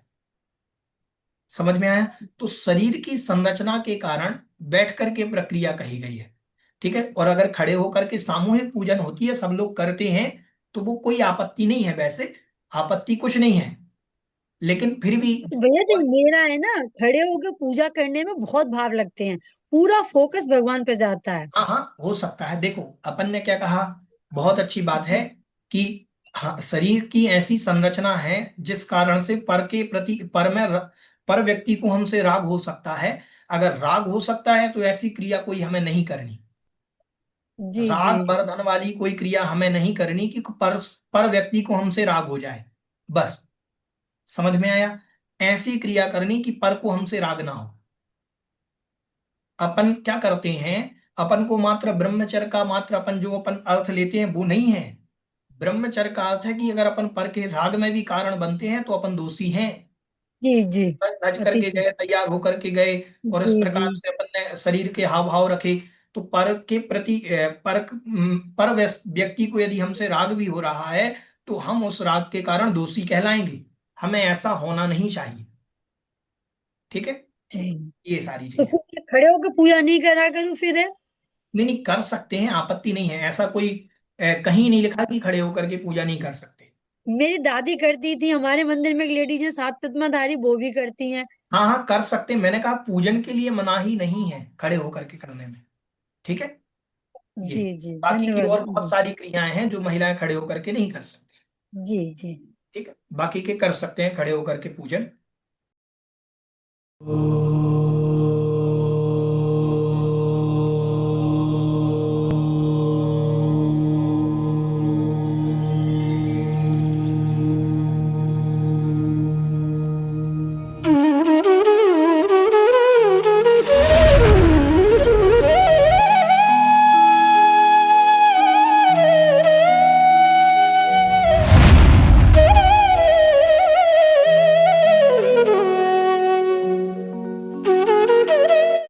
समझ में आया? तो शरीर की संरचना के कारण बैठ करके प्रक्रिया कही गई है। ठीक है, और अगर खड़े होकर के सामूहिक पूजन होती है, सब लोग करते हैं, तो वो कोई आपत्ति नहीं है, वैसे आपत्ति कुछ नहीं है, लेकिन फिर भी। तो भैया जी, मेरा है ना, खड़े होकर पूजा करने में बहुत भाव लगते हैं, पूरा फोकस भगवान पे जाता है। हाँ हाँ, हो सकता है। देखो, अपन ने क्या कहा, बहुत अच्छी बात है कि हाँ, शरीर की ऐसी संरचना है जिस कारण से पर के प्रति, पर व्यक्ति को हमसे राग हो सकता है। अगर राग हो सकता है तो ऐसी क्रिया कोई हमें नहीं करनी। जी जी। राग वर्धन वाली कोई क्रिया हमें नहीं करनी कि पर व्यक्ति को हमसे राग हो जाए, बस। समझ में आया? ऐसी क्रिया करनी कि पर को हमसे राग ना हो। अपन क्या करते हैं, अपन को मात्र ब्रह्मचर्य का मात्र अपन जो अपन अर्थ लेते हैं वो नहीं है। ब्रह्मचर्य का अर्थ है कि अगर अपन पर के राग में भी कारण बनते हैं तो अपन दोषी हैं। जी जी। सज धज अति करके जी। गए, तैयार होकर के गए, और इस जी। प्रकार से अपन ने शरीर के हाव भाव रखे, तो पर के प्रति पर व्यक्ति को यदि हमसे राग भी हो रहा है तो हम उस राग के कारण दोषी कहलाएंगे। हमें ऐसा होना नहीं चाहिए। ठीक है, जी। ये सारी तो चीजें। फिर मैं खड़े होकर पूजा नहीं करा करूं फिर है? नहीं नहीं, कर सकते हैं, आपत्ति नहीं है। ऐसा कोई कहीं नहीं लिखा कि खड़े होकर के पूजा नहीं कर सकते। मेरी दादी करती थी, हमारे मंदिर में एक लेडीज है सात प्रतिमाधारी, वो भी करती हैं। हाँ हाँ, कर सकते हैं, मैंने कहा पूजन के लिए मनाही नहीं है खड़े होकर के करने में। ठीक है, ये। जी जी, बाकी की धन्यवाद और बहुत जी। सारी क्रियाएं हैं जो महिलाएं खड़े होकर के नहीं कर सकती। जी जी। ठीक है, बाकी के कर सकते हैं खड़े होकर के पूजन।